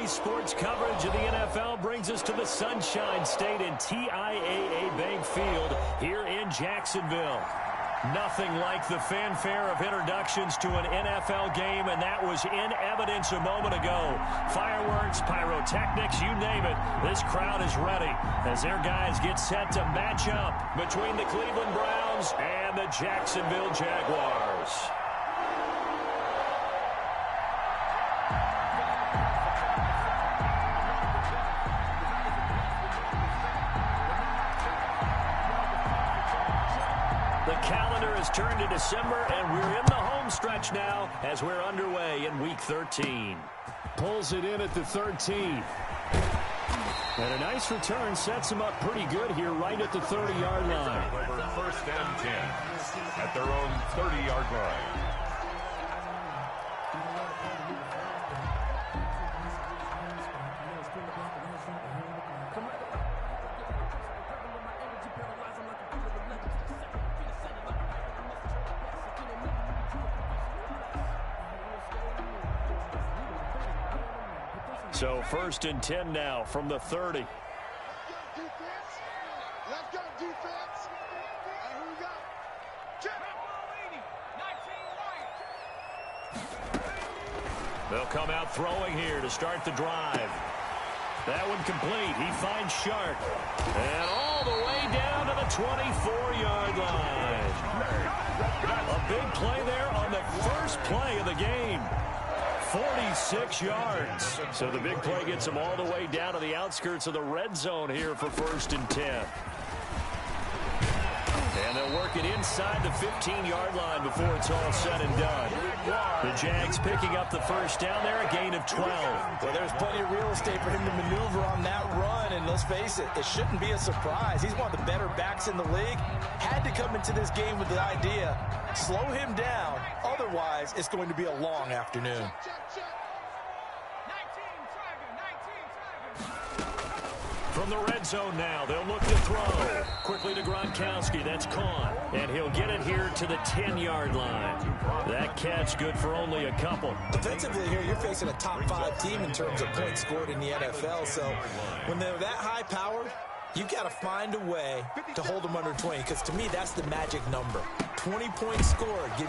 Today's sports coverage of the NFL brings us to the Sunshine State in TIAA Bank Field here in Jacksonville. Nothing like the fanfare of introductions to an NFL game, and that was in evidence a moment ago. Fireworks, pyrotechnics, you name it. This crowd is ready as their guys get set to match up between the Cleveland Browns and the Jacksonville Jaguars. Turned to December, and we're in the home stretch now as we're underway in Week 13. Pulls it in at the 13. And a nice return sets them up pretty good here right at the 30-yard line. First and 10 at their own 30-yard line. So first and 10 now from the 30. Left guard defense. Here we go. They'll come out throwing here to start the drive. That one complete. He finds Sharp. And all the way down to the 24-yard line. A big play there on the first play of the game. 46 yards. So the big play gets them all the way down to the outskirts of the red zone here for first and 10. And they'll work it inside the 15-yard line before it's all said and done. The Jags picking up the first down there, a gain of 12. Well, there's plenty of real estate for him to maneuver on that run, and let's face it, it shouldn't be a surprise. He's one of the better backs in the league. Had to come into this game with the idea, slow him down, otherwise it's going to be a long afternoon. From the red zone now, they'll look to throw. Quickly to Gronkowski, that's caught. And he'll get it here to the 10-yard line. That catch good for only a couple. Defensively here, you're facing a top 5 team in terms of points scored in the NFL. So when they're that high powered, you got to find a way to hold them under 20, because to me, that's the magic number. 20 points scored, you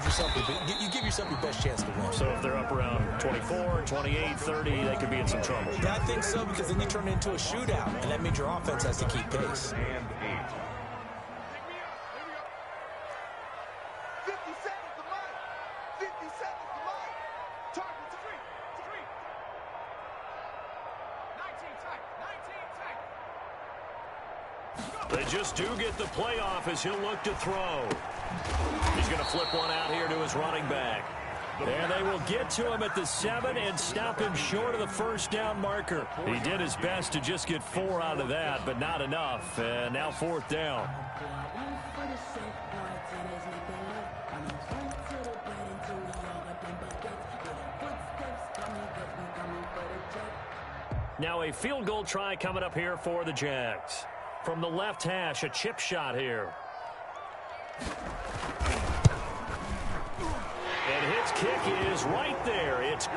give yourself your best chance to win. So if they're up around 24, 28, 30, they could be in some trouble. Yeah, I think so, because then you turn it into a shootout, and that means your offense has to keep pace. And 8. They just do get the playoff as he'll look to throw. He's going to flip one out here to his running back. And they will get to him at the 7 and stop him short of the first down marker. He did his best to just get 4 out of that, but not enough. And now fourth down. Now a field goal try coming up here for the Jags. From the left hash, a chip shot here. And his kick is right there. It's good.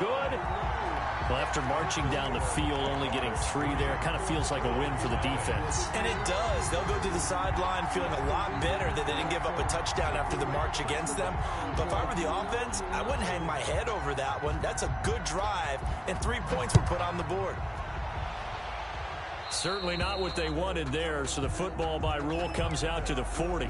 Well, after marching down the field, only getting 3 there, it kind of feels like a win for the defense. And it does. They'll go to the sideline feeling a lot better that they didn't give up a touchdown after the march against them. But if I were the offense, I wouldn't hang my head over that one. That's a good drive, and 3 points were put on the board. Certainly not what they wanted there, so the football by rule comes out to the 40.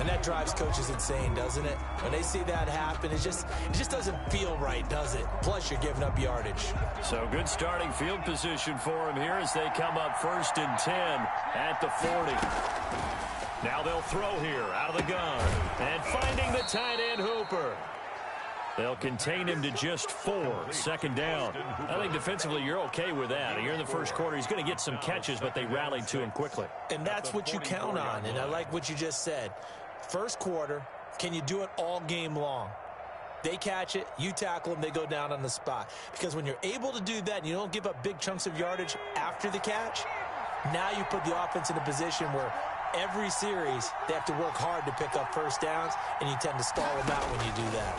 And that drives coaches insane, doesn't it? When they see that happen, it just doesn't feel right, does it? Plus, you're giving up yardage. So good starting field position for him here as they come up first and 10 at the 40. Now they'll throw here out of the gun. And finding the tight end Hooper. They'll contain him to just 4. Second down. I think defensively you're okay with that. Here in the first quarter, he's going to get some catches, but they rallied to him quickly. And that's what you count on, and I like what you just said. First quarter, can you do it all game long? They catch it, you tackle them, they go down on the spot. Because when you're able to do that and you don't give up big chunks of yardage after the catch, now you put the offense in a position where every series they have to work hard to pick up first downs, and you tend to stall them out when you do that.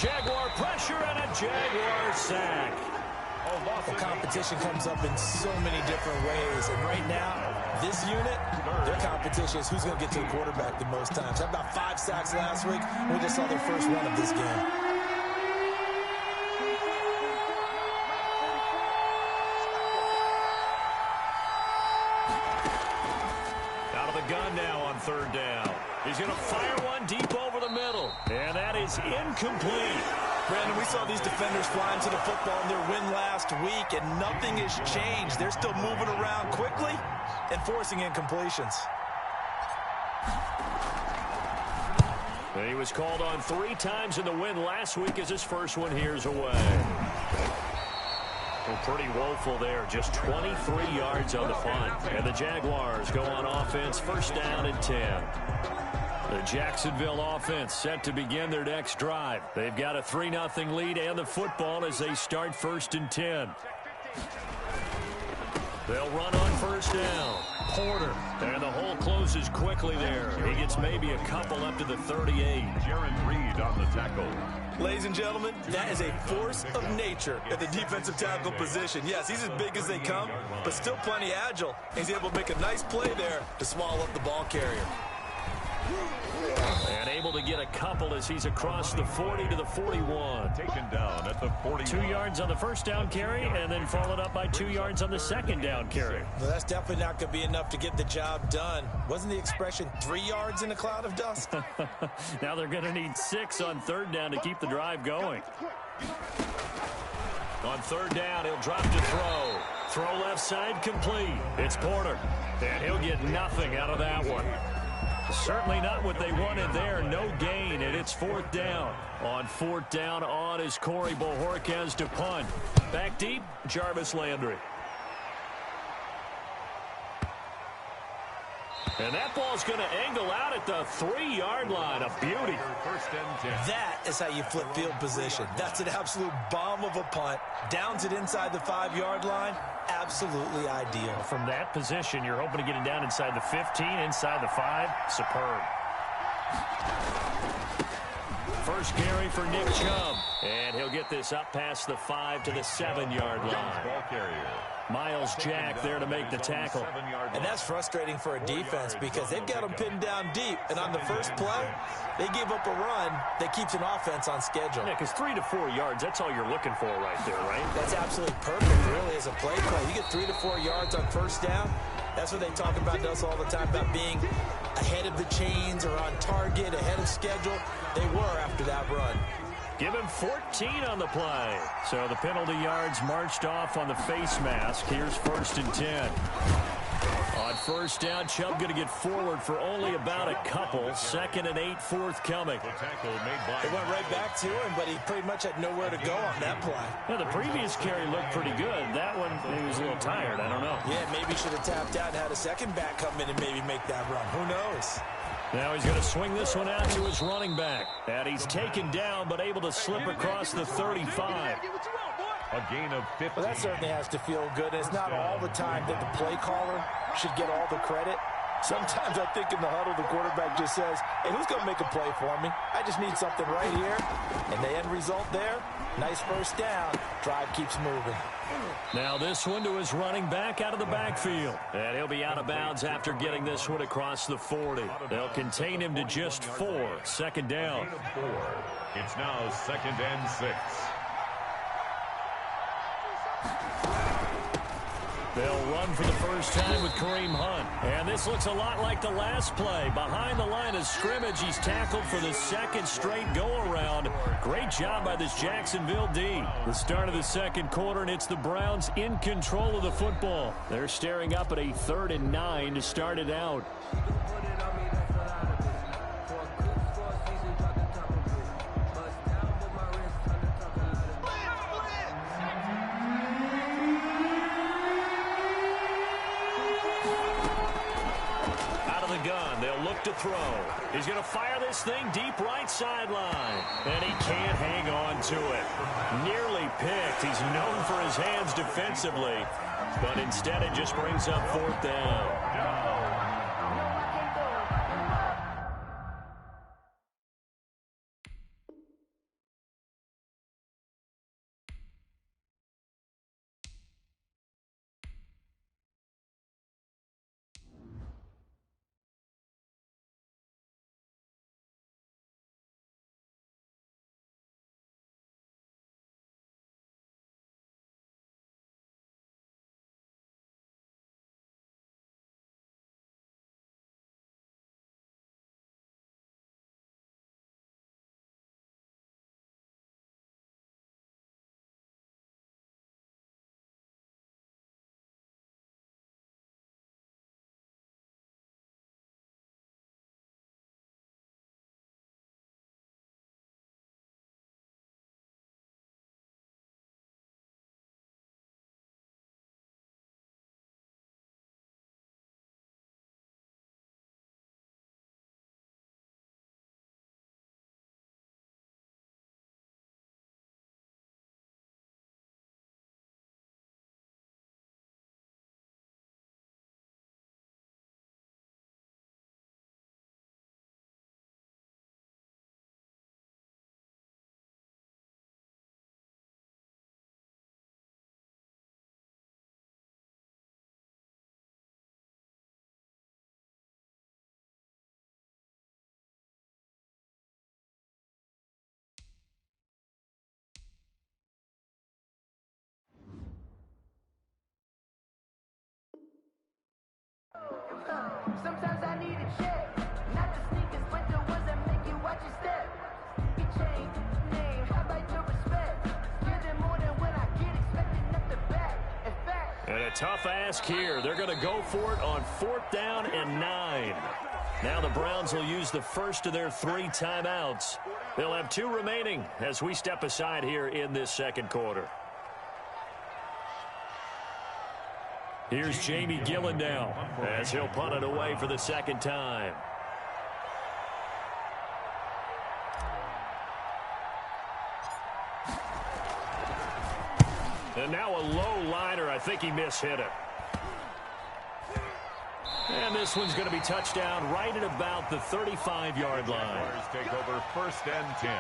Jaguar pressure and a Jaguar sack. Well, competition comes up in so many different ways. And right now, this unit, their competition is who's going to get to the quarterback the most times. Had about 5 sacks last week. We just saw their first one of this game. Out of the gun now on third down. He's going to fire one deep over the middle. And that is incomplete. Brandon, we saw these defenders flying to the football in their win last week, and nothing has changed. They're still moving around quickly and forcing incompletions. He was called on 3 times in the win last week as his first one here's away. Well, pretty woeful there. Just 23 yards on the punt. And the Jaguars go on offense, first down and 10. The Jacksonville offense set to begin their next drive. They've got a 3-0 lead and the football as they start first and 10. They'll run on first down. Porter. And the hole closes quickly there. He gets maybe a couple up to the 38. Jaron Reed on the tackle. Ladies and gentlemen, that is a force of nature at the defensive tackle position. Yes, he's as big as they come, but still plenty agile. He's able to make a nice play there to swallow up the ball carrier. And able to get a couple as he's across the 40 to the 41. Taken down at the 40. 2 yards on the first down carry and then followed up by 2 yards on the second down carry. Well, that's definitely not going to be enough to get the job done. Wasn't the expression 3 yards in a cloud of dust? Now they're going to need 6 on third down to keep the drive going. On third down, he'll drop to throw. Throw left side complete. It's Porter. And he'll get nothing out of that one. Certainly not what they wanted there. No gain, and it's fourth down. On fourth down, on is Corey Bojorquez to punt. Back deep, Jarvis Landry. And that ball's going to angle out at the 3-yard line. A beauty. First and 10. That is how you flip field position. That's an absolute bomb of a punt. Downs it inside the 5-yard line. Absolutely ideal. From that position, you're hoping to get it down inside the 15, inside the 5. Superb. First carry for Nick Chubb. And he'll get this up past the 5 to the 7-yard line. Ball carrier. Miles Jack there to make the tackle. And that's frustrating for a defense because they've got them pinned down deep. And on the first play, they give up a run that keeps an offense on schedule. Yeah, because 3 to 4 yards, that's all you're looking for right there, right? That's absolutely perfect, really, as a play call. You get 3 to 4 yards on first down. That's what they talk about to us all the time, about being ahead of the chains or on target, ahead of schedule. They were after that run. Give him 14 on the play. So the penalty yards marched off on the face mask. Here's first and 10. On first down, Chubb going to get forward for only about a couple. Second and 8 forthcoming. It went right back to him, but he pretty much had nowhere to go on that play. Yeah, the previous carry looked pretty good. That one, he was a little tired. I don't know. Yeah, maybe should have tapped out and had a second back come in and maybe make that run. Who knows? Now he's going to swing this one out to his running back. And he's taken down, but able to slip across the 35. A gain of 50. Well, that certainly has to feel good. It's not all the time that the play caller should get all the credit. Sometimes I think in the huddle, the quarterback just says, hey, who's going to make a play for me? I just need something right here. And the end result there, nice first down. Drive keeps moving. Now this one to his running back out of the backfield. And he'll be out of bounds after getting this one across the 40. They'll contain him to just 4. Second down. It's now second and 6. They'll run for the first time with Kareem Hunt. And this looks a lot like the last play. Behind the line of scrimmage, he's tackled for the second straight go-around. Great job by this Jacksonville D. The start of the second quarter, and it's the Browns in control of the football. They're staring up at a 3rd and 9 to start it out. To throw. He's going to fire this thing deep right sideline. And he can't hang on to it. Nearly picked. He's known for his hands defensively. But instead it just brings up 4th down. Sometimes I need a check. Not the sneakers, but the ones that make you watch your step. You change name, how about your respect? Give them more than when I get expected nothing back. In fact. And a tough ask here. They're going to go for it on 4th down and 9. Now the Browns will use the first of their 3 timeouts. They'll have 2 remaining as we step aside here in this second quarter. Here's Jamie Gillen now as he'll punt it away for the second time. And now a low liner. I think he mishit it. And this one's going to be touchdown right at about the 35-yard line. Jaguars take over 1st and 10.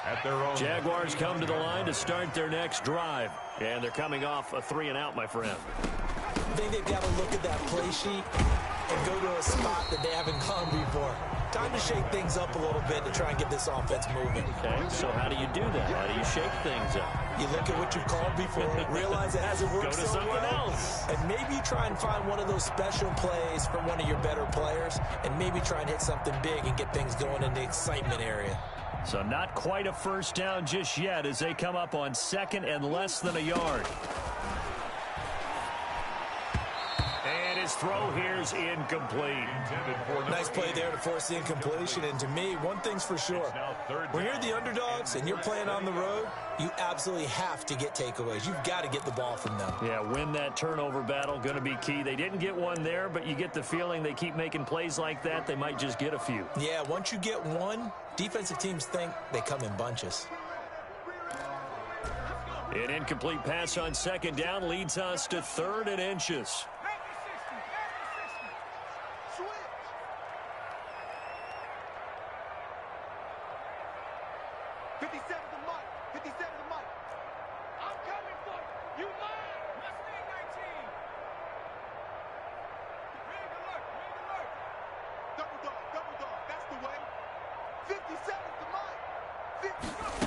At their own. Jaguars come to the line to start their next drive. And they're coming off a 3-and-out, my friend. I think they've got to look at that play sheet and go to a spot that they haven't gone before. Time to shake things up a little bit to try and get this offense moving. Okay, so how do you do that? How do you shake things up? You look at what you've called before, realize it hasn't worked Go to so something well, else. and maybe you try and find one of those special plays from one of your better players, and maybe try and hit something big and get things going in the excitement area. So not quite a first down just yet as they come up on 2nd and less than a yard. And his throw here's incomplete. Nice play there to force the incompletion. And to me, one thing's for sure. When you're the underdogs and you're playing on the road, you absolutely have to get takeaways. You've got to get the ball from them. Yeah, win that turnover battle, going to be key. They didn't get one there, but you get the feeling they keep making plays like that, they might just get a few. Yeah, once you get one, defensive teams think they come in bunches. An incomplete pass on 2nd down leads us to 3rd and inches. Switch. 57 to Mike. 57 to Mike. I'm coming for you. You mine. Mustang 19. Ring alert. Ring alert. Double dog. That's the way. 57 to Mike. 57.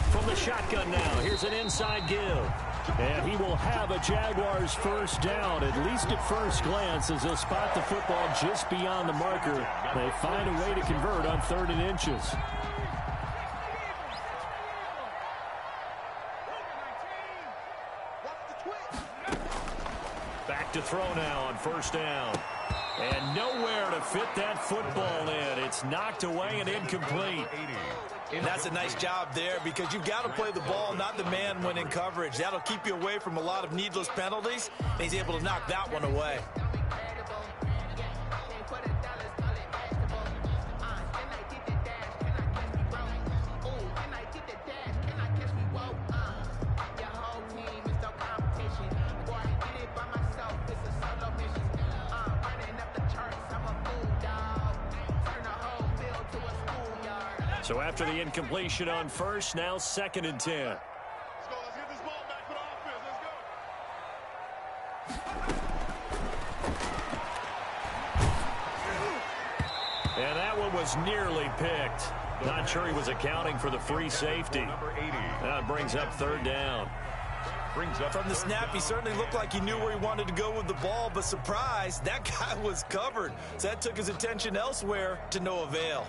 From the shotgun now, here's an inside give. And he will have a Jaguars first down, at least at first glance, as they'll spot the football just beyond the marker. They find a way to convert on 3rd and inches. Back to throw now on 1st down. And nowhere to fit that football in. It's knocked away and incomplete. And that's a nice job there because you've got to play the ball, not the man when in coverage. That'll keep you away from a lot of needless penalties. And he's able to knock that one away. So after the incompletion on 1st, now 2nd and 10. Let's go. Let's get this ball back for the offense. Let's go. And that one was nearly picked. Not sure he was accounting for the free safety. Now it brings up 3rd down. From the snap, he certainly looked like he knew where he wanted to go with the ball, but surprise, that guy was covered. So that took his attention elsewhere to no avail.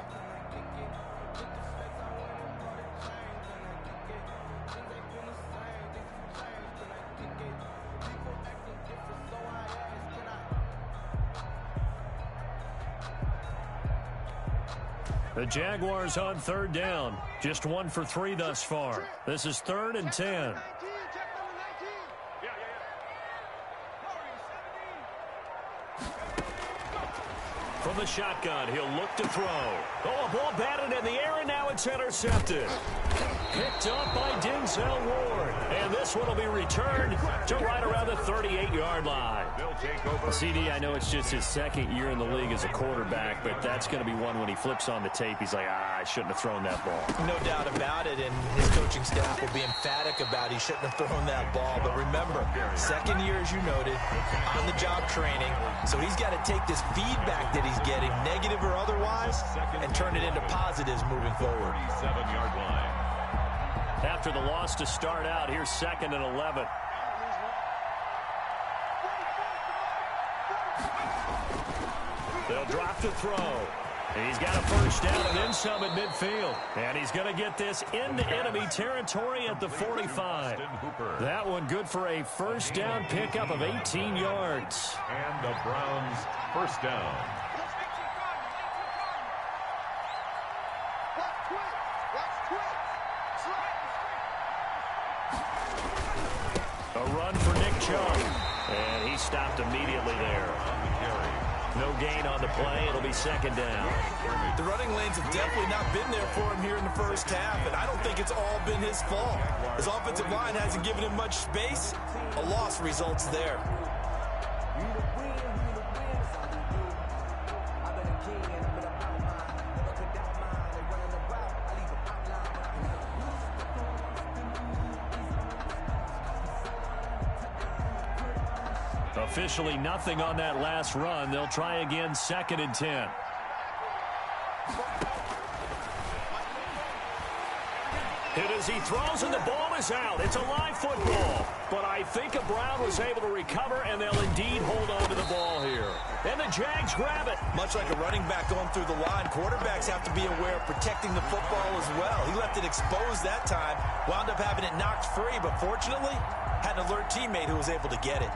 The Jaguars on 3rd down. Just 1 for 3 thus far. This is 3rd and 10. From the shotgun, he'll look to throw. Oh, a ball batted in the air, and now it's intercepted. Picked up by Denzel Ward. And this one will be returned to right around the 38-yard line. CD, I know it's just his 2nd year in the league as a quarterback, but that's going to be one when he flips on the tape. He's like, I shouldn't have thrown that ball. No doubt about it, and his coaching staff will be emphatic about he shouldn't have thrown that ball. But remember, 2nd year, as you noted, on-the-job training. So he's got to take this feedback that he's getting, negative or otherwise, and turn it into positives moving forward. 37-yard line. After the loss to start out, here's 2nd and 11. They'll drop the throw. He's got a first down and then some at midfield. And he's going to get this into enemy territory at the 45. That one good for a first down pickup of 18 yards. And the Browns first down. A run for Nick Chubb. And he stopped immediately there. No gain on the play. It'll be second down. The running lanes have definitely not been there for him here in the first half, and I don't think it's all been his fault. His offensive line hasn't given him much space. A loss results there. Officially nothing on that last run. They'll try again, second and 10. Hit as he throws, and the ball is out. It's a live football. But I think Brown was able to recover, and they'll indeed hold on to the ball here. And the Jags grab it. Much like a running back going through the line, quarterbacks have to be aware of protecting the football as well. He left it exposed that time, wound up having it knocked free, but fortunately, had an alert teammate who was able to get it.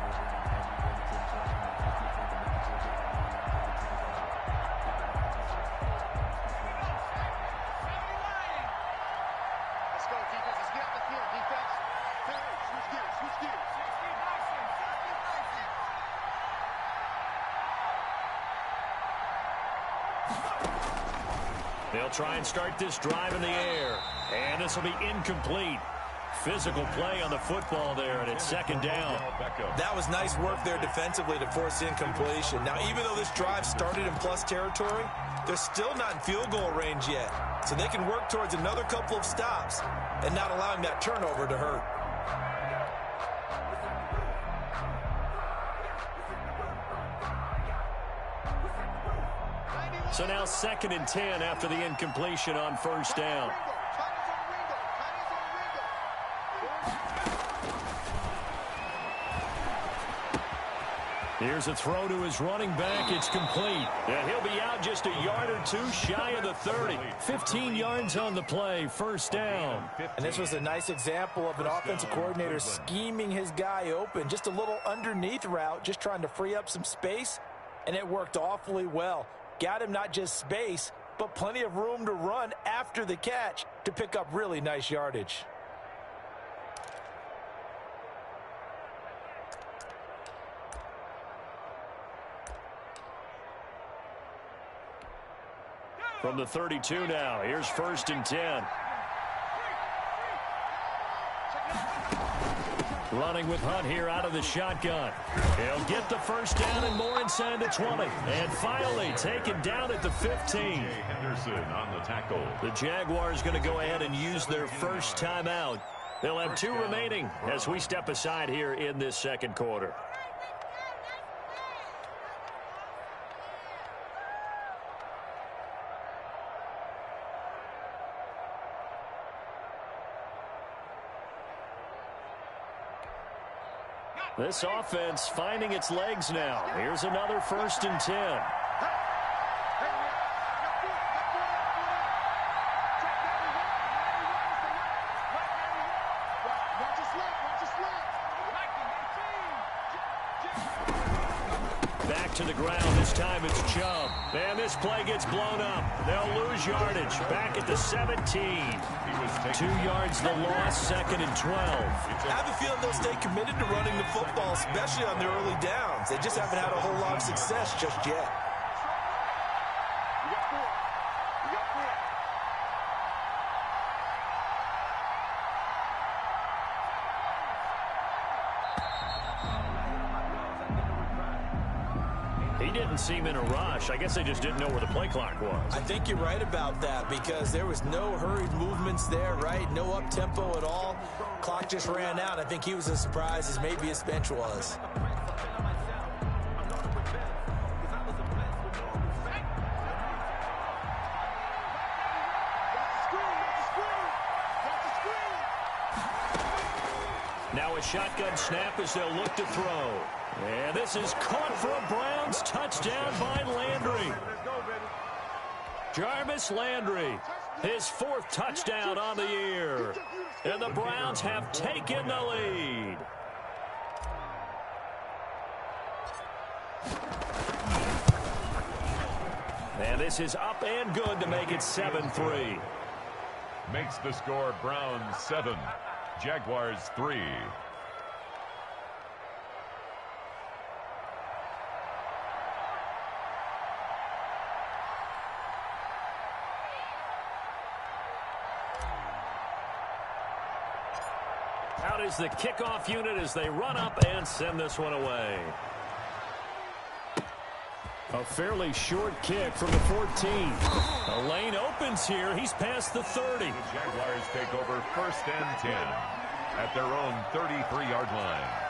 They'll try and start this drive in the air. And this will be incomplete. Physical play on the football there, and it's second down. That was nice work there defensively to force incompletion. Now, even though this drive started in plus territory, they're still not in field goal range yet. So they can work towards another couple of stops and not allowing that turnover to hurt. So now second and 10 after the incompletion on first down. Here's a throw to his running back. It's complete. And he'll be out just a yard or two shy of the 30. 15 yards on the play. First down. And this was a nice example of an offensive coordinator scheming his guy open. Just a little underneath route, just trying to free up some space. And it worked awfully well. Got him not just space, but plenty of room to run after the catch to pick up really nice yardage. From the 32 now, here's first and 10. Running with Hunt here out of the shotgun. He'll get the first down and more inside the 20. And finally taken down at the 15. Henderson on the tackle. The Jaguars going to go ahead and use their first timeout. They'll have 2 remaining as we step aside here in this second quarter. This offense finding its legs now. Here's another first and 10. Back to the ground. This time it's Chubb. And this play gets blown up. They'll lose yardage. Back at the 17. 2 yards the loss, second and 12. I have a feeling they'll stay committed to running the football, especially on the early downs. They just haven't had a whole lot of success just yet. He didn't seem in a rush. I guess they just didn't know where the play clock was. I think you're right about that because there was no hurried movements there, right? No up-tempo at all. Clock just ran out. I think he was as surprised as maybe his bench was. Now a shotgun snap as they'll look to throw. And this is caught for a Browns touchdown by Landry. Jarvis Landry, his 4th touchdown on the year. And the Browns have taken the lead. And this is up and good to make it 7-3. Makes the score Browns 7, Jaguars 3. Out is the kickoff unit as they run up and send this one away. A fairly short kick from the 14. A lane opens here. He's past the 30. The Jaguars take over 1st and 10 at their own 33-yard line.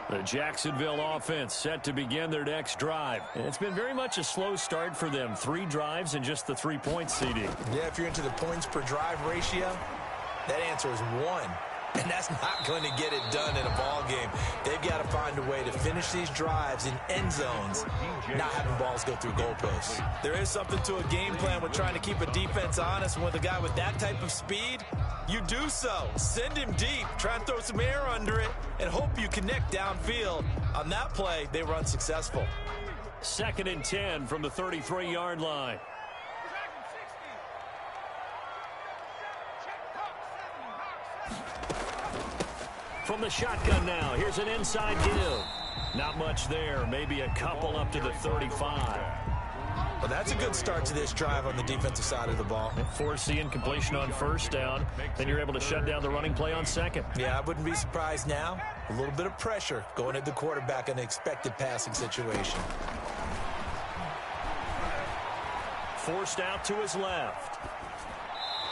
The Jacksonville offense set to begin their next drive. And it's been very much a slow start for them. 3 drives and just the 3-point CD. Yeah, if you're into the points per drive ratio, that answer is 1. And that's not going to get it done in a ball game. They've got to find a way to finish these drives in end zones, not having balls go through goalposts. There is something to a game plan with trying to keep a defense honest. And with a guy with that type of speed, you do so. Send him deep. Try and throw some air under it and hope you connect downfield. On that play, they were unsuccessful. 2nd and 10 from the 33-yard line. From the shotgun now, here's an inside give. Not much there, maybe a couple up to the 35. Well, that's a good start to this drive on the defensive side of the ball. Force the incompletion on 1st down, then you're able to shut down the running play on 2nd. Yeah, I wouldn't be surprised now. A little bit of pressure going at the quarterback in an expected passing situation. Forced out to his left.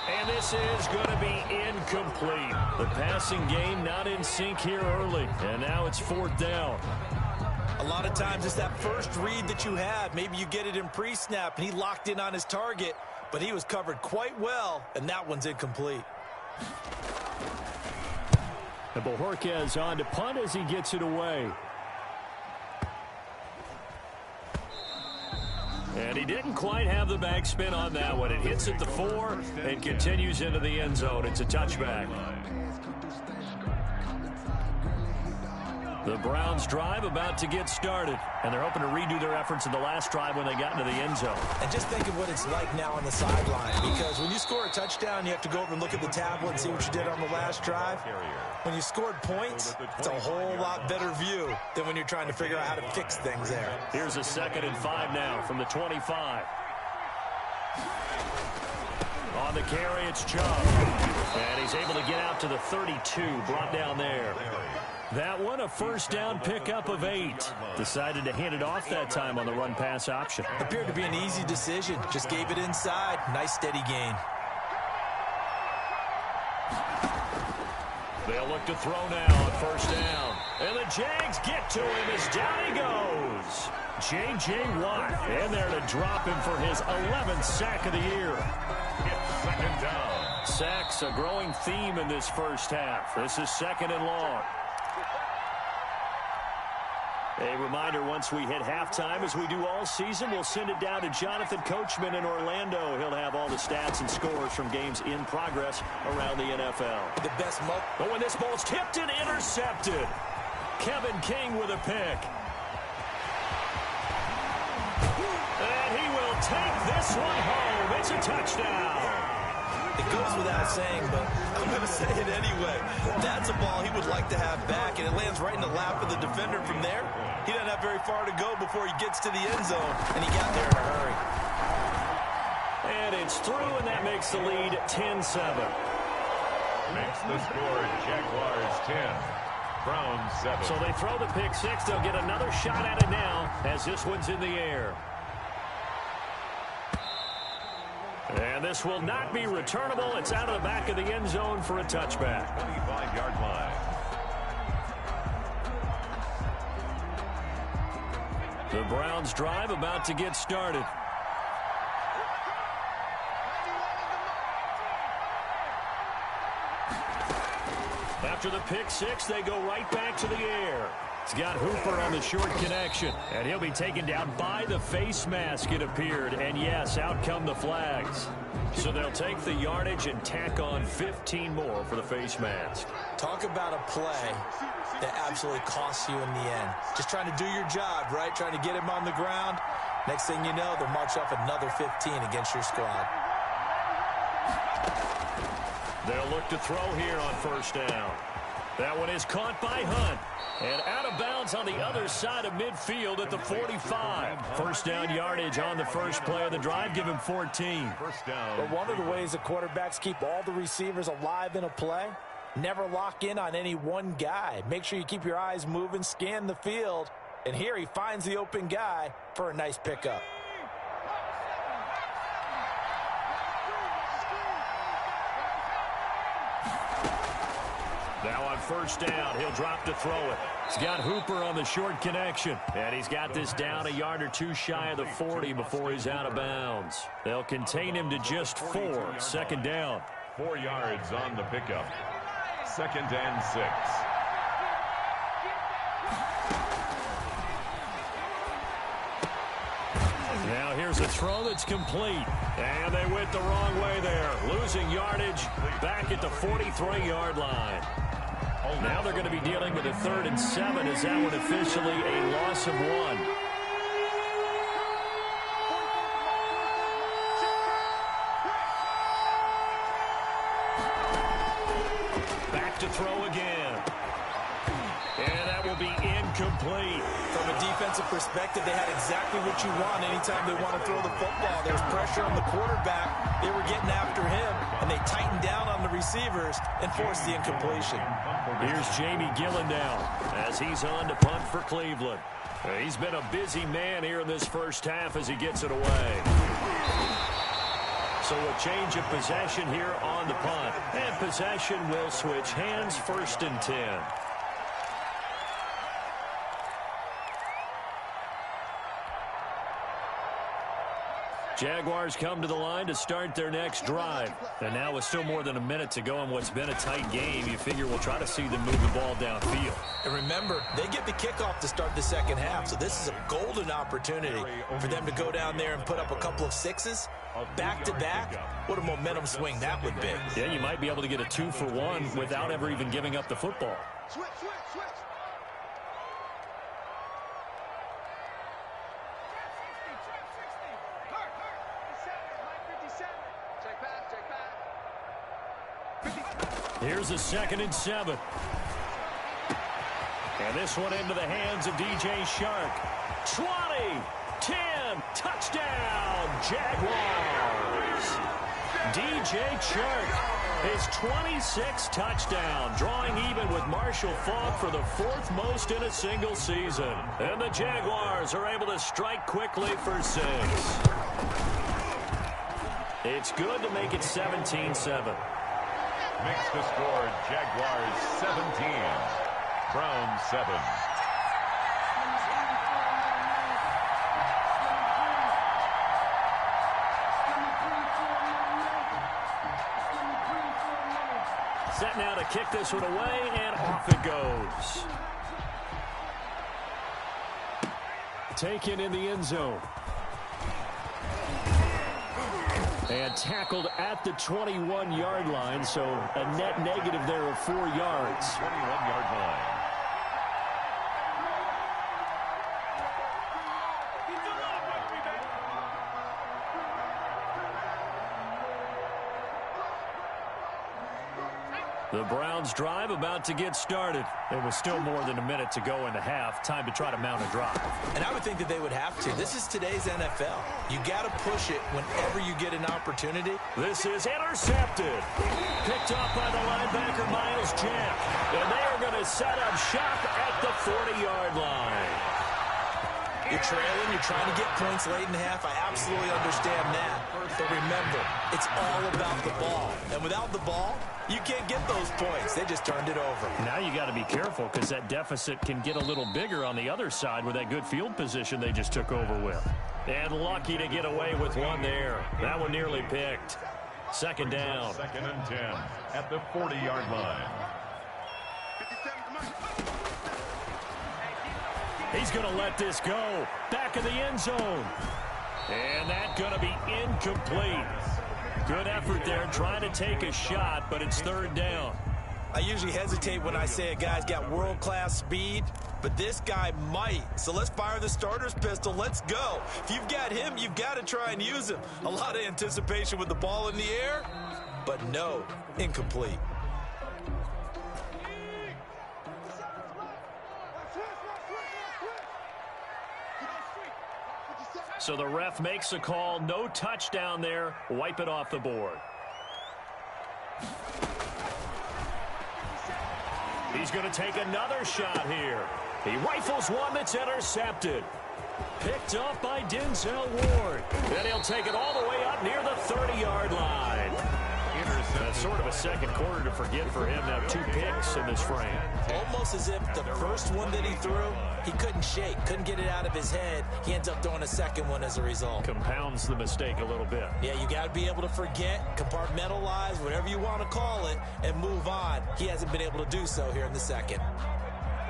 And this is going to be incomplete. The passing game not in sync here early. And now it's 4th down. A lot of times it's that first read that you have. Maybe you get it in pre-snap, and he locked in on his target, but he was covered quite well, and that one's incomplete. And Bojorquez on to punt as he gets it away. And he didn't quite have the backspin on that one. It hits at the 4 and continues into the end zone. It's a touchback. The Browns drive about to get started, and they're hoping to redo their efforts in the last drive when they got into the end zone. And just think of what it's like now on the sideline, because when you score a touchdown, you have to go over and look at the tablet and see what you did on the last drive. When you scored points, it's a whole lot better view than when you're trying to figure out how to fix things there. Here's a 2nd and 5 now from the 25. On the carry, it's Chubb. And he's able to get out to the 32, brought down there. That one, a 1st down pickup of 8. Decided to hand it off that time on the run-pass option. Appeared to be an easy decision. Just gave it inside. Nice, steady gain. They'll look to throw now on 1st down. And the Jags get to him as down he goes. J.J. Watt in there to drop him for his 11th sack of the year. It's 2nd down. Sacks, a growing theme in this first half. This is 2nd and long. A reminder, once we hit halftime, as we do all season, we'll send it down to Jonathan Coachman in Orlando. He'll have all the stats and scores from games in progress around the NFL. The best moment. But when this ball's tipped and intercepted, Kevin King with a pick. And he will take this one home. It's a touchdown. It goes without saying, but I'm going to say it anyway. That's a ball he would like to have back, and it lands right in the lap of the defender from there. He doesn't have very far to go before he gets to the end zone, and he got there in a hurry. And it's through, and that makes the lead 10-7. Makes the score Jaguars 10, Browns 7. So they throw the pick 6. They'll get another shot at it now as this one's in the air. And this will not be returnable. It's out of the back of the end zone for a touchback. 25-yard line. The Browns drive about to get started. After the pick six, they go right back to the air. It's got Hooper on the short connection, and he'll be taken down by the face mask, it appeared. And yes, out come the flags. So they'll take the yardage and tack on 15 more for the face mask. Talk about a play that absolutely costs you in the end. Just trying to do your job, right? Trying to get him on the ground. Next thing you know, they'll march off another 15 against your squad. They'll look to throw here on first down. That one is caught by Hunt. And out of bounds on the other side of midfield at the 45. First down yardage on the first play of the drive. Give him 14. First down. But one of the ways the quarterbacks keep all the receivers alive in a play, never lock in on any one guy. Make sure you keep your eyes moving, scan the field. And here he finds the open guy for a nice pickup. Now on first down, he'll drop to throw it. He's got Hooper on the short connection. And he's got this down a yard or two shy of the 40 before he's out of bounds. They'll contain him to just 4. Second down. 4 yards on the pickup. 2nd and 6. Now here's a throw that's complete. And they went the wrong way there. Losing yardage back at the 43-yard line. Now they're going to be dealing with a 3rd and 7. Is that one officially a loss of 1? Back to throw again. And that will be incomplete. From a defensive perspective, they had exactly what you want anytime they want to throw the football. There's pressure on the quarterback. They were getting after him, and they tightened down on the receivers and forced the incompletion. Here's Jamie Gillendown as he's on to punt for Cleveland. He's been a busy man here in this first half as he gets it away. So a change of possession here on the punt. And possession will switch hands. 1st and 10. Jaguars come to the line to start their next drive. And now with still more than a minute to go in what's been a tight game, you figure we'll try to see them move the ball downfield. And remember, they get the kickoff to start the second half, so this is a golden opportunity for them to go down there and put up a couple of 6s back-to-back. What a momentum swing that would be. Yeah, you might be able to get a 2-for-1 without ever even giving up the football. Switch, switch, switch. Here's a 2nd and 7. And this one into the hands of DJ Shark. 20, 10, touchdown, Jaguars. DJ Shark, his 26th touchdown, drawing even with Marshall Faulk for the 4th most in a single season. And the Jaguars are able to strike quickly for 6. It's good to make it 17-7. Makes the score Jaguars 17. Browns 7. Set now to kick this one away, and off it goes. Taken in the end zone. And tackled at the 21-yard line, so a net negative there of 4 yards. 21-yard line. The Browns drive about to get started. There was still more than a minute to go in the half. Time to try to mount a drive. And I would think that they would have to. This is today's NFL. You got to push it whenever you get an opportunity. This is intercepted. Picked off by the linebacker, Miles Jack. And they are going to set up shop at the 40-yard line. You're trailing, you're trying to get points late in the half. I absolutely understand that. But remember, it's all about the ball. And without the ball, you can't get those points. They just turned it over. Now you got to be careful because that deficit can get a little bigger on the other side with that good field position they just took over with. And lucky to get away with one there. That one nearly picked. Second down. 2nd and 10 at the 40-yard line. He's going to let this go. Back of the end zone. And that's going to be incomplete. Good effort there trying to take a shot, but it's 3rd down. I usually hesitate when I say a guy's got world-class speed, but this guy might. So let's fire the starter's pistol. Let's go. If you've got him, you've got to try and use him. A lot of anticipation with the ball in the air, but no, incomplete. So the ref makes a call. No touchdown there. Wipe it off the board. He's going to take another shot here. He rifles one that's intercepted. Picked up by Denzel Ward. Then he'll take it all the way up near the 30-yard line. That's sort of a second quarter to forget for him. Now 2 picks in this frame. Almost as if the first one that he threw, he couldn't shake, couldn't get it out of his head. He ends up throwing a second one as a result. Compounds the mistake a little bit. Yeah, you got to be able to forget, compartmentalize, whatever you want to call it, and move on. He hasn't been able to do so here in the second.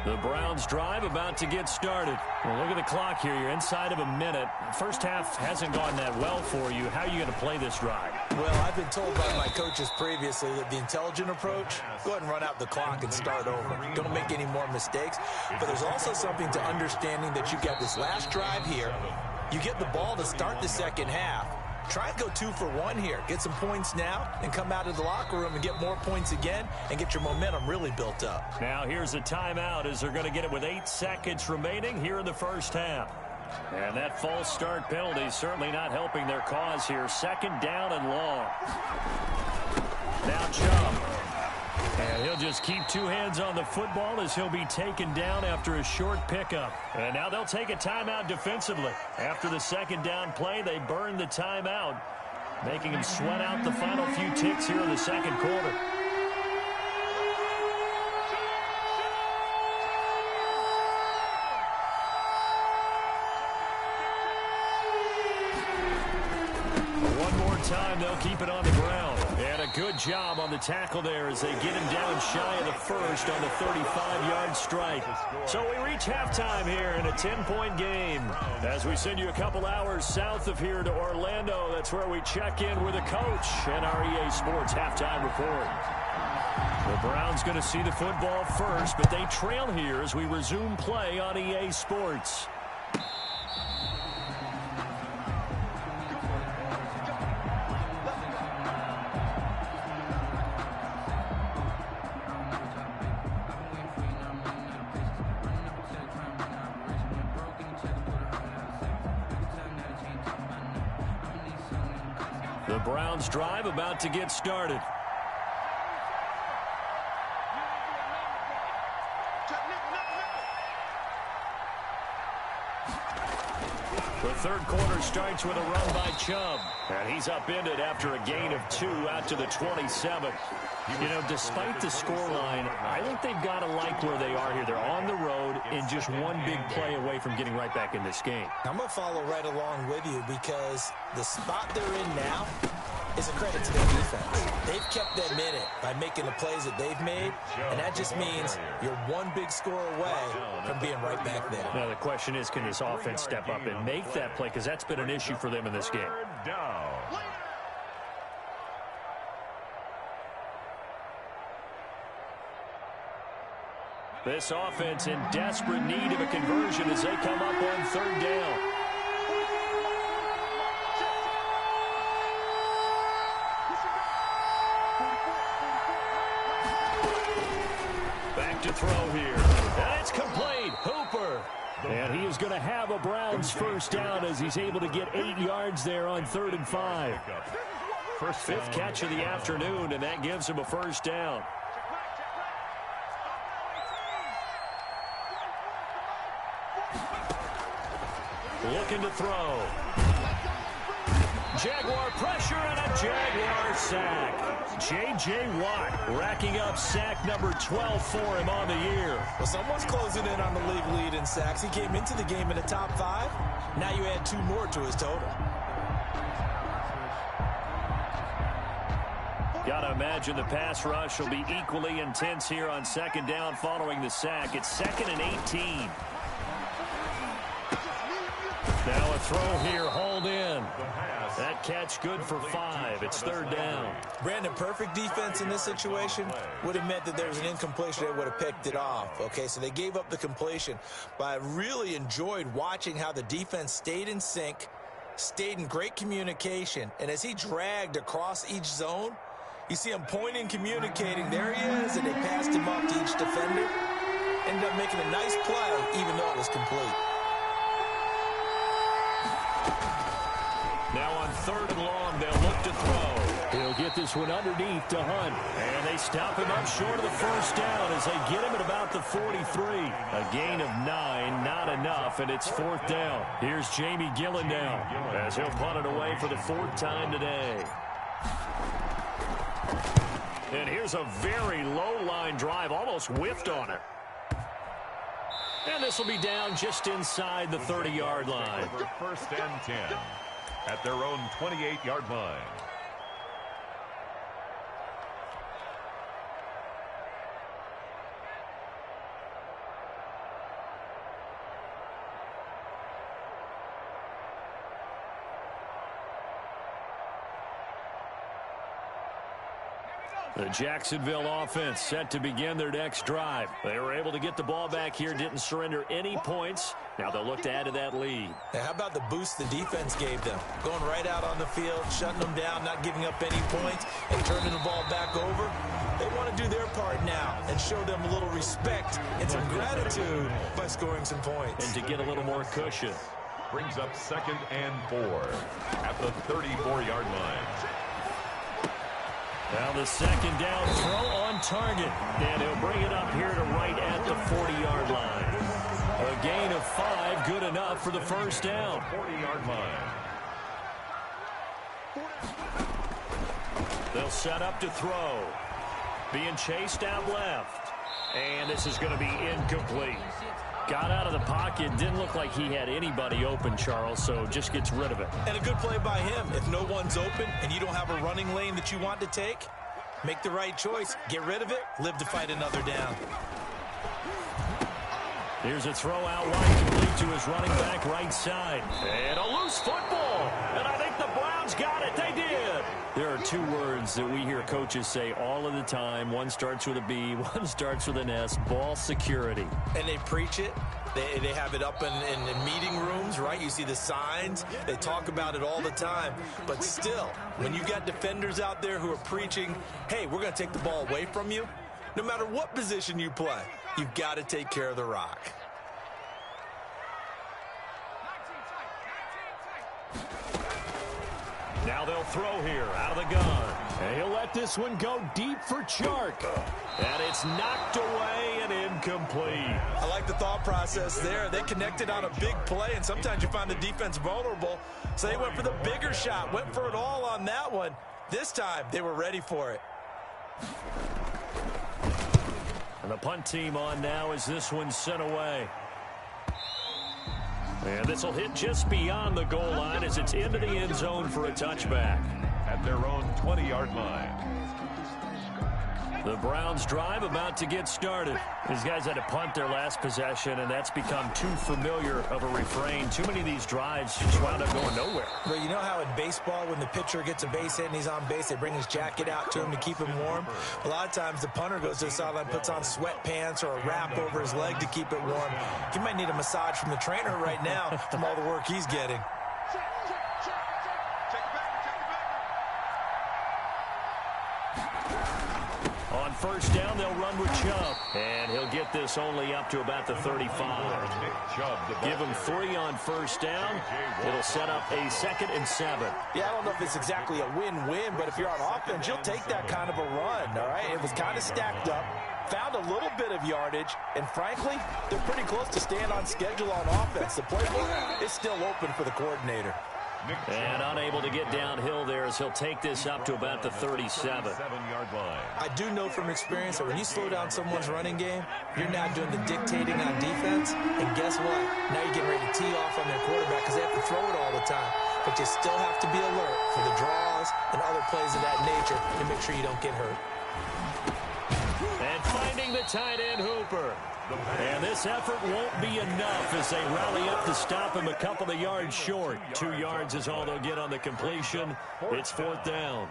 The Browns drive about to get started. Well, look at the clock here. You're inside of a minute. First half hasn't gone that well for you. How are you going to play this drive? Well, I've been told by my coaches previously that the intelligent approach, go ahead and run out the clock and start over. Don't make any more mistakes. But there's also something to understanding that you got this last drive here. You get the ball to start the second half. Try and go 2 for 1 here. Get some points now and come out of the locker room and get more points again and get your momentum really built up. Now here's a timeout as they're going to get it with 8 seconds remaining here in the first half. And that false start penalty is certainly not helping their cause here. 2nd down and long. Now Chubb. And he'll just keep 2 hands on the football as he'll be taken down after a short pickup. And now they'll take a timeout defensively. After the 2nd down play, they burn the timeout, making him sweat out the final few ticks here in the 2nd quarter. One more time, they'll keep it on the ground. And a good job on the tackle there as they get him down shy of the first on the 35-yard strike. So we reach halftime here in a 10-point game. As we send you a couple hours south of here to Orlando, that's where we check in with a coach and our EA Sports halftime report. The Browns going to see the football first, but they trail here as we resume play on EA Sports. The Browns drive about to get started. The 3rd quarter starts with a run by Chubb. And he's upended after a gain of 2 out to the 27. You know, despite the scoreline, I think they've got to like where they are here. They're on the road and just one big play away from getting right back in this game. I'm going to follow right along with you because the spot they're in now is a credit to their defense. They've kept them in it by making the plays that they've made, and that just means you're one big score away from being right back there. Now, the question is, can this offense step up and make that play? Because that's been an issue for them in this game. This offense in desperate need of a conversion as they come up on 3rd down. Back to throw here. And it's complete. Hooper. And he is going to have a Browns first down as he's able to get 8 yards there on 3rd and 5. 5th catch of the afternoon, and that gives him a first down. looking to throw. Jaguar pressure and a Jaguar sack. J.J. Watt racking up sack number 12 for him on the year. Well, someone's closing in on the league lead in sacks. He came into the game in the top 5. Now you add 2 more to his total. Got to imagine the pass rush will be equally intense here on second down following the sack. It's 2nd and 18. Now a throw here, hauled in. That catch good for 5. It's 3rd down. Brandon, perfect defense in this situation would have meant that there was an incompletion. They would have picked it off. Okay, so they gave up the completion. But I really enjoyed watching how the defense stayed in sync, stayed in great communication. And as he dragged across each zone, you see him pointing, communicating. There he is, and they passed him up to each defender. Ended up making a nice play, even though it was complete. Now on 3rd and long, they'll look to throw. He'll get this one underneath to Hunt. And they stop him up short of the 1st down as they get him at about the 43. A gain of 9, not enough, and it's 4th down. Here's Jamie Gillen now as he'll punt it away for the 4th time today. And here's a very low-line drive, almost whiffed on it. And this will be down just inside the 30-yard line. 1st and 10 at their own 28-yard line. The Jacksonville offense set to begin their next drive. They were able to get the ball back here, didn't surrender any points. Now they'll look to add to that lead. Now, how about the boost the defense gave them? Going right out on the field, shutting them down, not giving up any points, and turning the ball back over. They want to do their part now and show them a little respect and some gratitude by scoring some points. And to get a little more cushion. Brings up 2nd and 4 at the 34-yard line. Now the 2nd down throw on target. And he'll bring it up here to right at the 40-yard line. A gain of 5, good enough for the 1st down. 40-yard line. They'll set up to throw. Being chased out left. And this is going to be incomplete. Got out of the pocket. Didn't look like he had anybody open, Charles, so just gets rid of it. And a good play by him. If no one's open and you don't have a running lane that you want to take, make the right choice. Get rid of it. Live to fight another down. Here's a throw out wide, complete to his running back right side. And a loose football. And I think the Browns got it. They did. There are 2 words that we hear coaches say all of the time. One starts with a B, one starts with an S. Ball security. And they preach it. They have it up in meeting rooms, right? You see the signs. They talk about it all the time. But still, when you got defenders out there who are preaching, hey, we're going to take the ball away from you, no matter what position you play, you've got to take care of the rock. Now they'll throw here out of the gun. And he'll let this one go deep for Chark. And it's knocked away and incomplete. I like the thought process there. They connected on a big play, and sometimes you find the defense vulnerable. So they went for the bigger shot, went for it all on that one. This time, they were ready for it. And the punt team on now as this one's sent away. And this will hit just beyond the goal line as it's into the end zone for a touchback. At their own 20-yard line. The Browns drive about to get started. These guys had to punt their last possession, and that's become too familiar of a refrain. Too many of these drives just wound up going nowhere. But you know how in baseball, when the pitcher gets a base hit and he's on base, they bring his jacket out to him to keep him warm? A lot of times the punter goes to the sideline, puts on sweatpants or a wrap over his leg to keep it warm. He might need a massage from the trainer right now from all the work he's getting. On 1st down, they'll run with Chubb. And he'll get this only up to about the 35. Give him 3 on 1st down. It'll set up a 2nd and 7. Yeah, I don't know if it's exactly a win-win, but if you're on offense, you'll take that kind of a run, all right? It was kind of stacked up. found a little bit of yardage, and frankly, they're pretty close to staying on schedule on offense. The playbook is still open for the coordinator. And unable to get downhill there as he'll take this up to about the 37-yard line. I do know from experience that when you slow down someone's running game, you're now doing the dictating on defense. And guess what? Now you're getting ready to tee off on their quarterback because they have to throw it all the time. But you still have to be alert for the draws and other plays of that nature to make sure you don't get hurt. And finding the tight end Hooper. And this effort won't be enough as they rally up to stop him a couple of yards short. 2 yards is all they'll get on the completion. It's 4th down.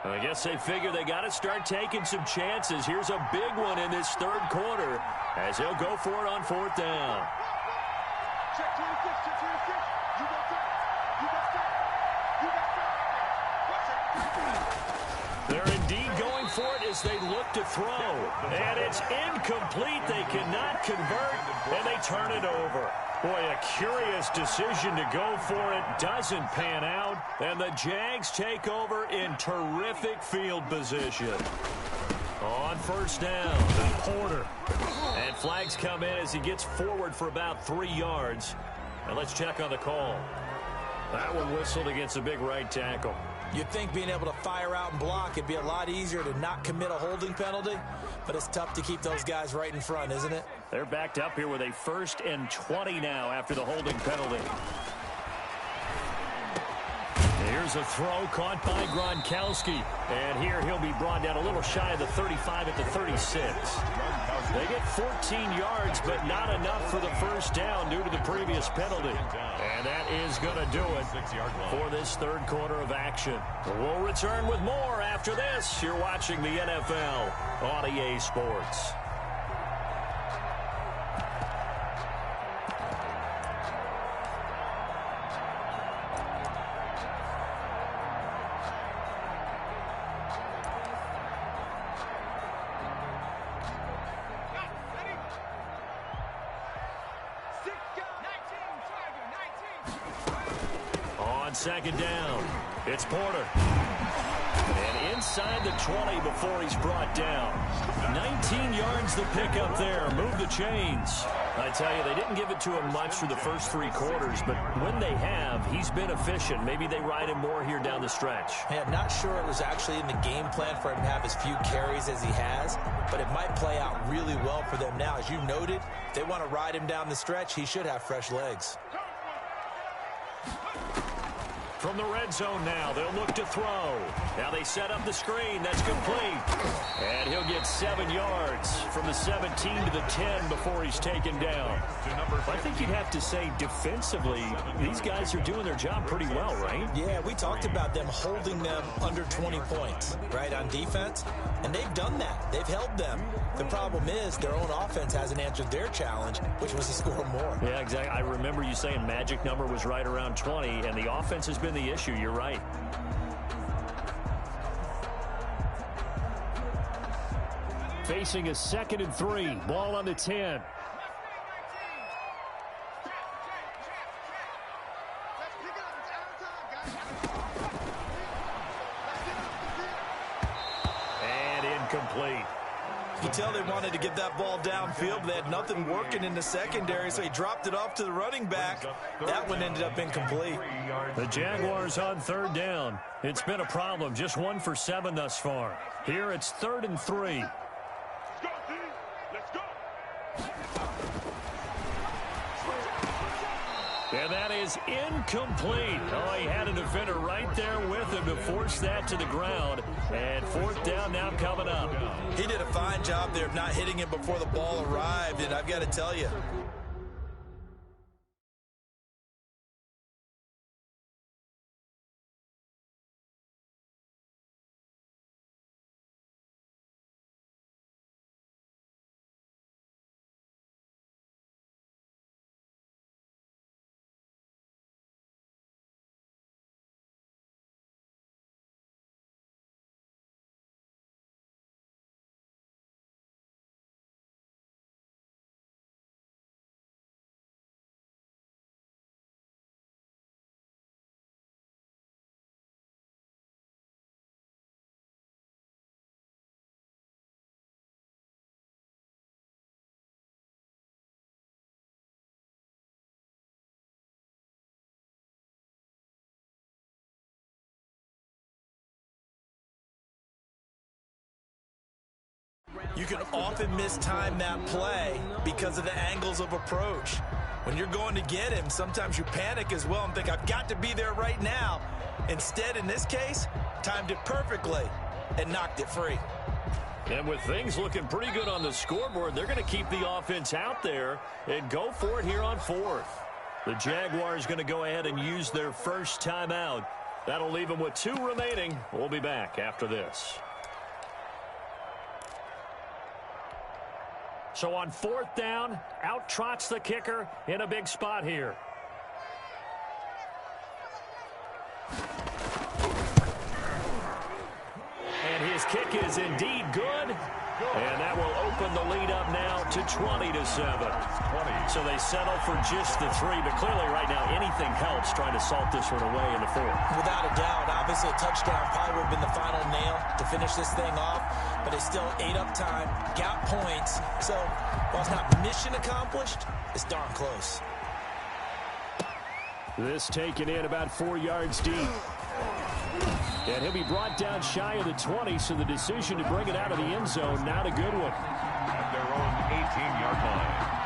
I guess they figure they got to start taking some chances. Here's a big one in this 3rd quarter as he'll go for it on 4th down. Check 26, check 26. You got that. You got that. You got that. Watch it. They're indeed going for it as they look to throw. And it's incomplete. They cannot convert, and they turn it over. Boy, a curious decision to go for it. Doesn't pan out, and the Jags take over in terrific field position. On 1st down, Porter. And flags come in as he gets forward for about 3 yards. And let's check on the call. That one whistled against a big right tackle. You'd think being able to fire out and block, it'd be a lot easier to not commit a holding penalty, but it's tough to keep those guys right in front, isn't it? They're backed up here with a 1st and 20 now after the holding penalty. Here's a throw caught by Gronkowski. And here he'll be brought down a little shy of the 35 at the 36. They get 14 yards, but not enough for the 1st down due to the previous penalty. And that is going to do it for this 3rd quarter of action. We'll return with more after this. You're watching the NFL on EA Sports. On 2nd down, it's Porter. And inside the 20 before he's brought down. 19 yards the pickup there. Move the chains. I tell you, they didn't give it to him much through the first 3 quarters, but when they have, he's been efficient. Maybe they ride him more here down the stretch. Yeah, I'm not sure it was actually in the game plan for him to have as few carries as he has, but it might play out really well for them now. As you noted, if they want to ride him down the stretch, he should have fresh legs. From the red zone now, they'll look to throw. Now they set up the screen. That's complete. And he'll get 7 yards from the 17 to the 10 before he's taken down. I think you'd have to say defensively, these guys are doing their job pretty well, right? Yeah, we talked about them holding them under 20 points, right, on defense. And they've done that. They've held them. The problem is their own offense hasn't answered their challenge, which was to score more. Yeah, exactly. I remember you saying magic number was right around 20, and the offense has been the issue. You're right. Facing a 2nd and 3. Ball on the 10. And incomplete. You can tell they wanted to get that ball downfield, but they had nothing working in the secondary, so he dropped it off to the running back. That one ended up incomplete. The Jaguars on 3rd down. It's been a problem. Just 1 for 7 thus far. Here it's 3rd and 3. And that is incomplete. Oh, he had a defender right there with him to force that to the ground. And 4th down now coming up. He did a fine job there of not hitting him before the ball arrived, and I've got to tell you, You can often mistime that play because of the angles of approach. When you're going to get him, sometimes you panic as well and think, I've got to be there right now. Instead, in this case, timed it perfectly and knocked it free. And with things looking pretty good on the scoreboard, they're going to keep the offense out there and go for it here on fourth. The Jaguars going to go ahead and use their first timeout. That'll leave them with 2 remaining. We'll be back after this. So on fourth down, out trots the kicker in a big spot here. And his kick is indeed good. And that will open the lead up now to 20-7. So they settle for just the 3, but clearly right now anything helps trying to salt this one away in the fourth. Without a doubt, obviously a touchdown probably would have been the final nail to finish this thing off, but it's still ate up time, got points. So while it's not mission accomplished, it's darn close. This taken in about 4 yards deep. And he'll be brought down shy of the 20, so the decision to bring it out of the end zone, not a good one. At their own 18-yard line.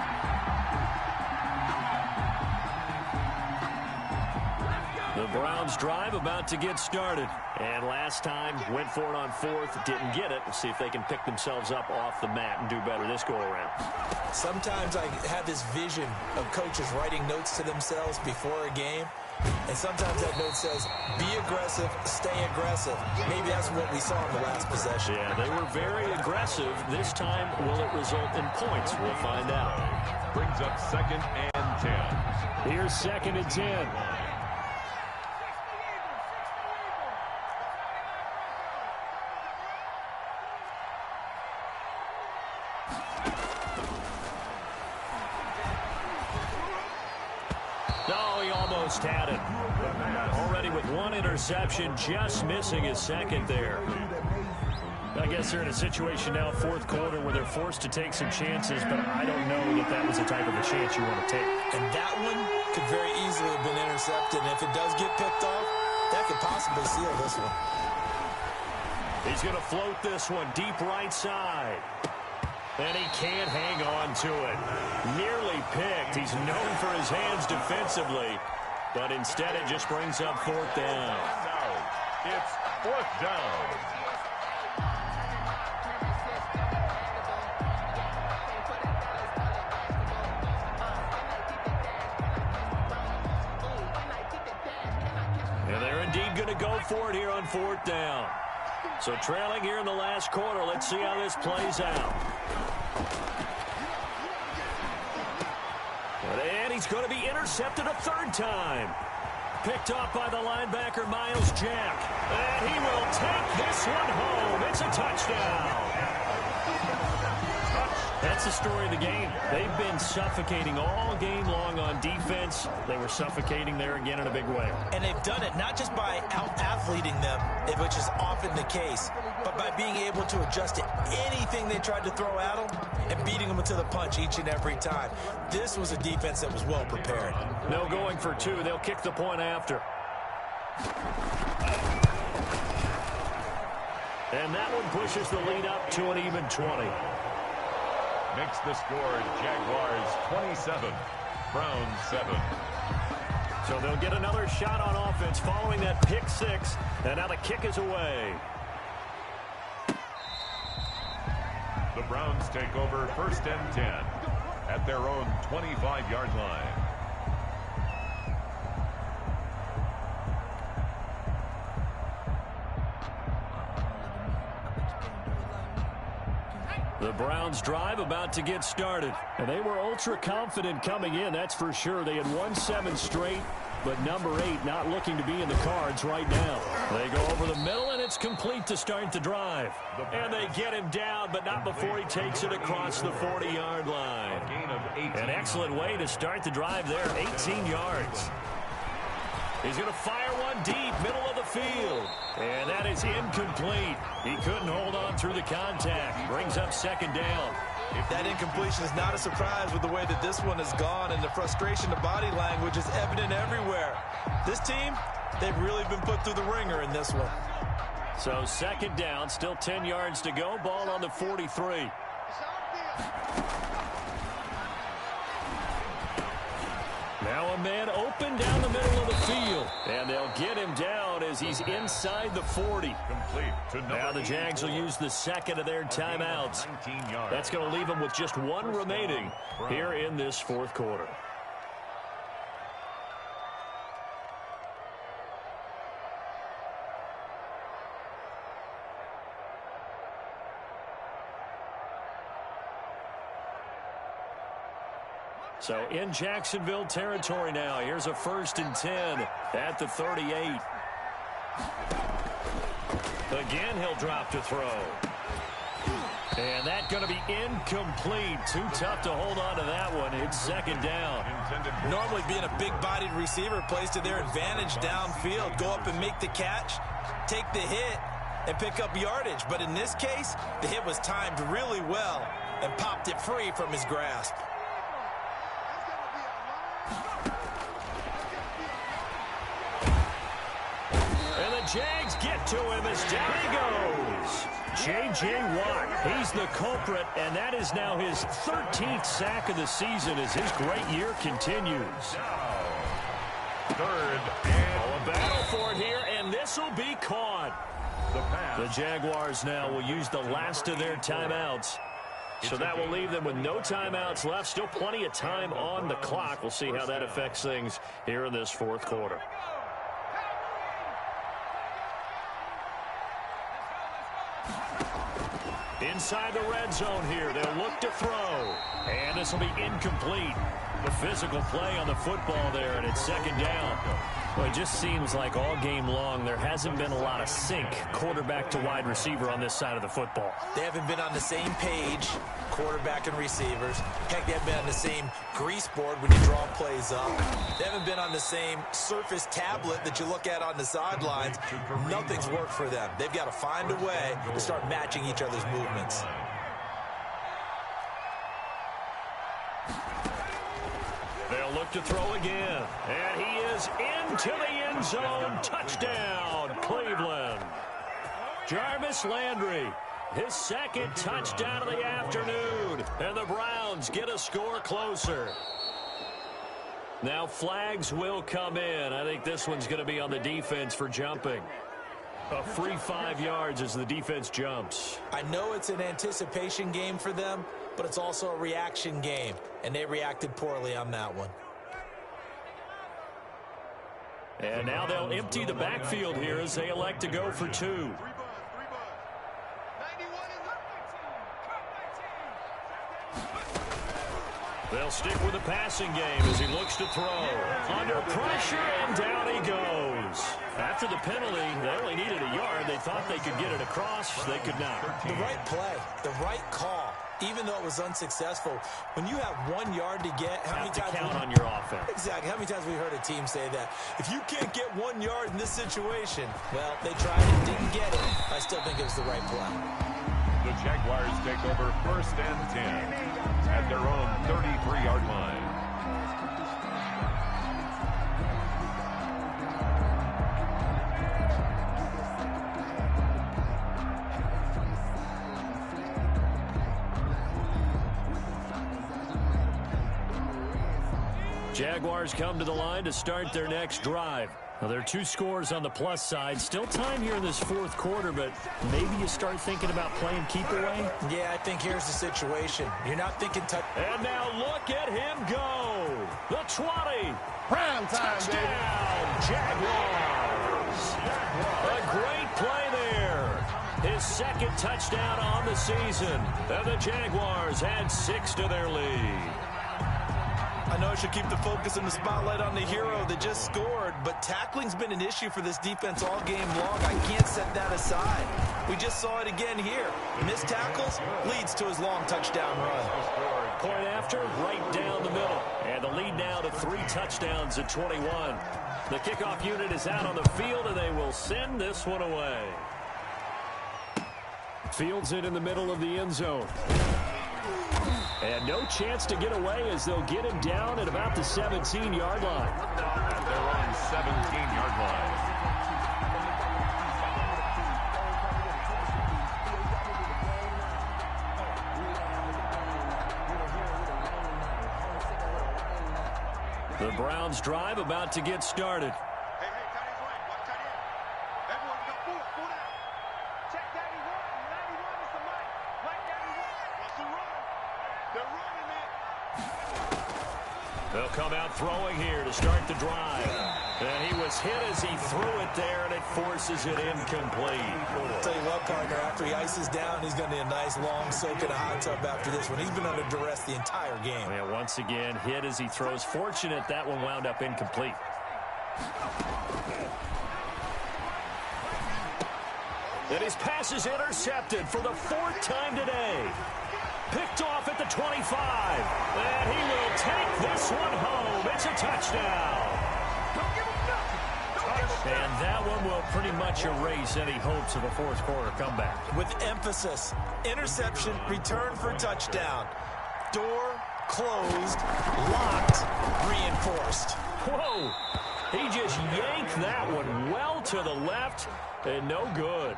The Browns drive about to get started. And last time, went for it on fourth, didn't get it. We'll see if they can pick themselves up off the mat and do better this go-around. Sometimes I have this vision of coaches writing notes to themselves before a game. And sometimes that note says, be aggressive, stay aggressive. Maybe that's what we saw in the last possession. Yeah, they were very aggressive. This time, will it result in points? We'll find out. Brings up 2nd and 10. Here's 2nd and 10. Had it. Already with 1 interception, just missing his 2nd there. I guess they're in a situation now, 4th quarter, where they're forced to take some chances, but I don't know that that was the type of a chance you want to take. And that one could very easily have been intercepted. And if it does get picked off, that could possibly seal this one. He's going to float this one deep right side. And he can't hang on to it. Nearly picked. He's known for his hands defensively. But instead, it just brings up 4th down. It's 4th down. And they're indeed going to go for it here on 4th down. So trailing here in the last quarter. Let's see how this plays out. And he's going to be intercepted a 3rd time. Picked off by the linebacker, Miles Jack. And he will take this one home. It's a touchdown. That's the story of the game. They've been suffocating all game long on defense. They were suffocating there again in a big way. And they've done it not just by out-athleting them, which is often the case, but by being able to adjust to anything they tried to throw at them and beating them to the punch each and every time. This was a defense that was well prepared. No going for 2. They'll kick the point after. And that one pushes the lead up to an even 20. Makes the score Jaguars 27, Browns 7. So they'll get another shot on offense following that pick 6. And now the kick is away. The Browns take over 1st and 10 at their own 25-yard line. The Browns drive about to get started. And they were ultra confident coming in, that's for sure. They had won 7 straight, but number 8 not looking to be in the cards right now. They go over the middle, and it's complete to start the drive. And they get him down, but not before he takes it across the 40-yard line. An excellent way to start the drive there, 18 yards. He's going to fire one deep, middle of the field. And that is incomplete. He couldn't hold on through the contact. Brings up 2nd down. That incompletion is not a surprise with the way that this one has gone, and the frustration, the body language is evident everywhere. This team, they've really been put through the ringer in this one. So 2nd down, still 10 yards to go. Ball on the 43. Now a man open down the middle of the field. And they'll get him down as he's inside the 40. Complete to number Now the Jags will use the second of their timeouts. 19 yards. That's going to leave them with just one remaining here in this fourth quarter. So in Jacksonville territory now. Here's a 1st and 10 at the 38. Again, he'll drop to throw. And that's going to be incomplete. Too tough to hold on to that one. It's second down. Normally being a big-bodied receiver plays to their advantage downfield. Go up and make the catch, take the hit, and pick up yardage. But in this case, the hit was timed really well and popped it free from his grasp. And the Jags get to him as down he goes. J.J. Watt, he's the culprit, and that is now his 13th sack of the season as his great year continues. Third and A battle for it here, and this will be caught. the pass. The Jaguars now will use the last of their timeouts. So that will leave them with no timeouts left. Still plenty of time on the clock. We'll see how that affects things here in this fourth quarter. Inside the red zone here. They'll look to throw. And this will be incomplete. The physical play on the football there, and it's second down. Well, it just seems like all game long there hasn't been a lot of sync quarterback to wide receiver on this side of the football. They haven't been on the same page, quarterback and receivers. Heck, they haven't been on the same grease board when you draw plays up. They haven't been on the same surface tablet that you look at on the sidelines. Nothing's worked for them. They've got to find a way to start matching each other's movements. They'll look to throw again. And he is into the end zone. Touchdown, Cleveland. Jarvis Landry, his second touchdown of the afternoon. And the Browns get a score closer. Now flags will come in. I think this one's going to be on the defense for jumping. A free 5 yards as the defense jumps. I know it's an anticipation game for them, but it's also a reaction game, and they reacted poorly on that one. And now they'll empty the backfield here as they elect to go for two. They'll stick with the passing game as he looks to throw. Under pressure, and down he goes. After the penalty, they only needed a yard. They thought they could get it across. They could not. The right play, the right call, even though it was unsuccessful. When you have 1 yard to get, how many times count on your offense? Exactly. How many times have we heard a team say that? If you can't get 1 yard in this situation, well, they tried it, didn't get it. I still think it was the right play. The Jaguars take over 1st and 10 at their own 33-yard line. Jaguars come to the line to start their next drive. Now, there are 2 scores on the plus side. Still time here in this fourth quarter, but maybe you start thinking about playing keep away? Yeah, I think here's the situation. You're not thinking touch. And now look at him go. The 20. Prime time, Touchdown, Jaguars. A great play there. His second touchdown on the season. And the Jaguars add 6 to their lead. I know I should keep the focus and the spotlight on the hero that just scored, but tackling's been an issue for this defense all game long. I can't set that aside. We just saw it again here. Missed tackles leads to his long touchdown run. Point after, right down the middle. And the lead now to 3 touchdowns at 21. The kickoff unit is out on the field, and they will send this one away. Fields it in the middle of the end zone. And no chance to get away as they'll get him down at about the 17-yard line. At their own 17-yard line. The Browns drive about to get started. Hey, tight ends right. Watch tight end. Everyone go forward. Pull out. Check daddy one. 91 is the mic. Mike daddy one. What's the run? They're running it. They'll come out throwing here to start the drive. And he was hit as he threw it there, and it forces it incomplete. I'll tell you what, partner, after he ices down, he's going to need a nice long soak in a hot tub after this one. He's been under duress the entire game. Yeah, once again, hit as he throws. Fortunate that one wound up incomplete. And his pass is intercepted for the 4th time today. Picked off at the 25. And he will take this one home. It's a touchdown. And that one will pretty much erase any hopes of a fourth quarter comeback. With emphasis, interception, return for touchdown. Door closed, locked, reinforced. Whoa! He just yanked that one well to the left and no good.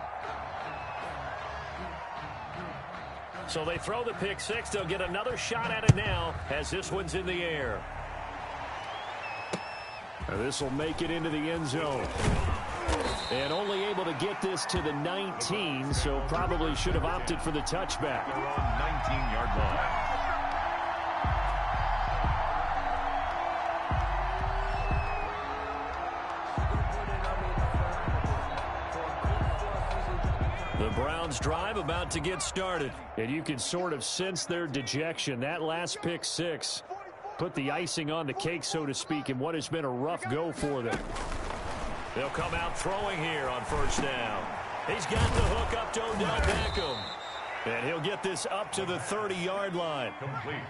So they throw the pick six. They'll get another shot at it now as this one's in the air. This will make it into the end zone. And only able to get this to the 19, so probably should have opted for the touchback. They're on 19-yard line. The Browns drive about to get started. And you can sort of sense their dejection. That last pick six put the icing on the cake, so to speak, in what has been a rough go for them. They'll come out throwing here on first down. He's got the hook up to Odell Beckham. And he'll get this up to the 30-yard line.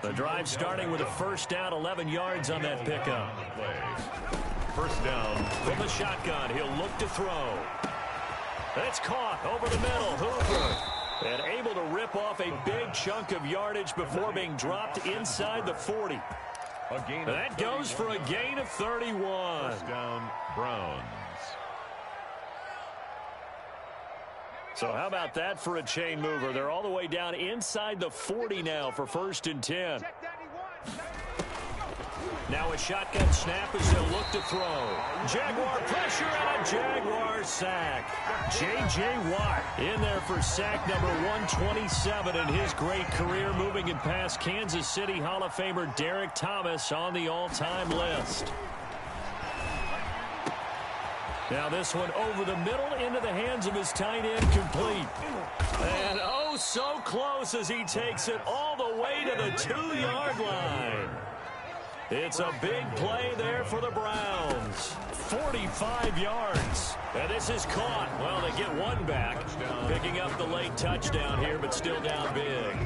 The drive starting with a first down, 11 yards on that pickup. First down. From the shotgun, he'll look to throw. That's caught over the middle. Hooper. And able to rip off a big chunk of yardage before being dropped inside the 40. That goes for a gain of 31. First down, Browns. So how about that for a chain mover? They're all the way down inside the 40 now for 1st and 10. Now a shotgun snap as they'll look to throw. Jaguar pressure and a Jaguar sack. J.J. Watt in there for sack number 127 in his great career, moving it past Kansas City Hall of Famer Derek Thomas on the all-time list. Now this one over the middle into the hands of his tight end, complete. And oh, so close as he takes it all the way to the 2-yard line. It's a big play there for the Browns. 45 yards. And this is caught. Well, they get one back. Picking up the late touchdown here, but still down big.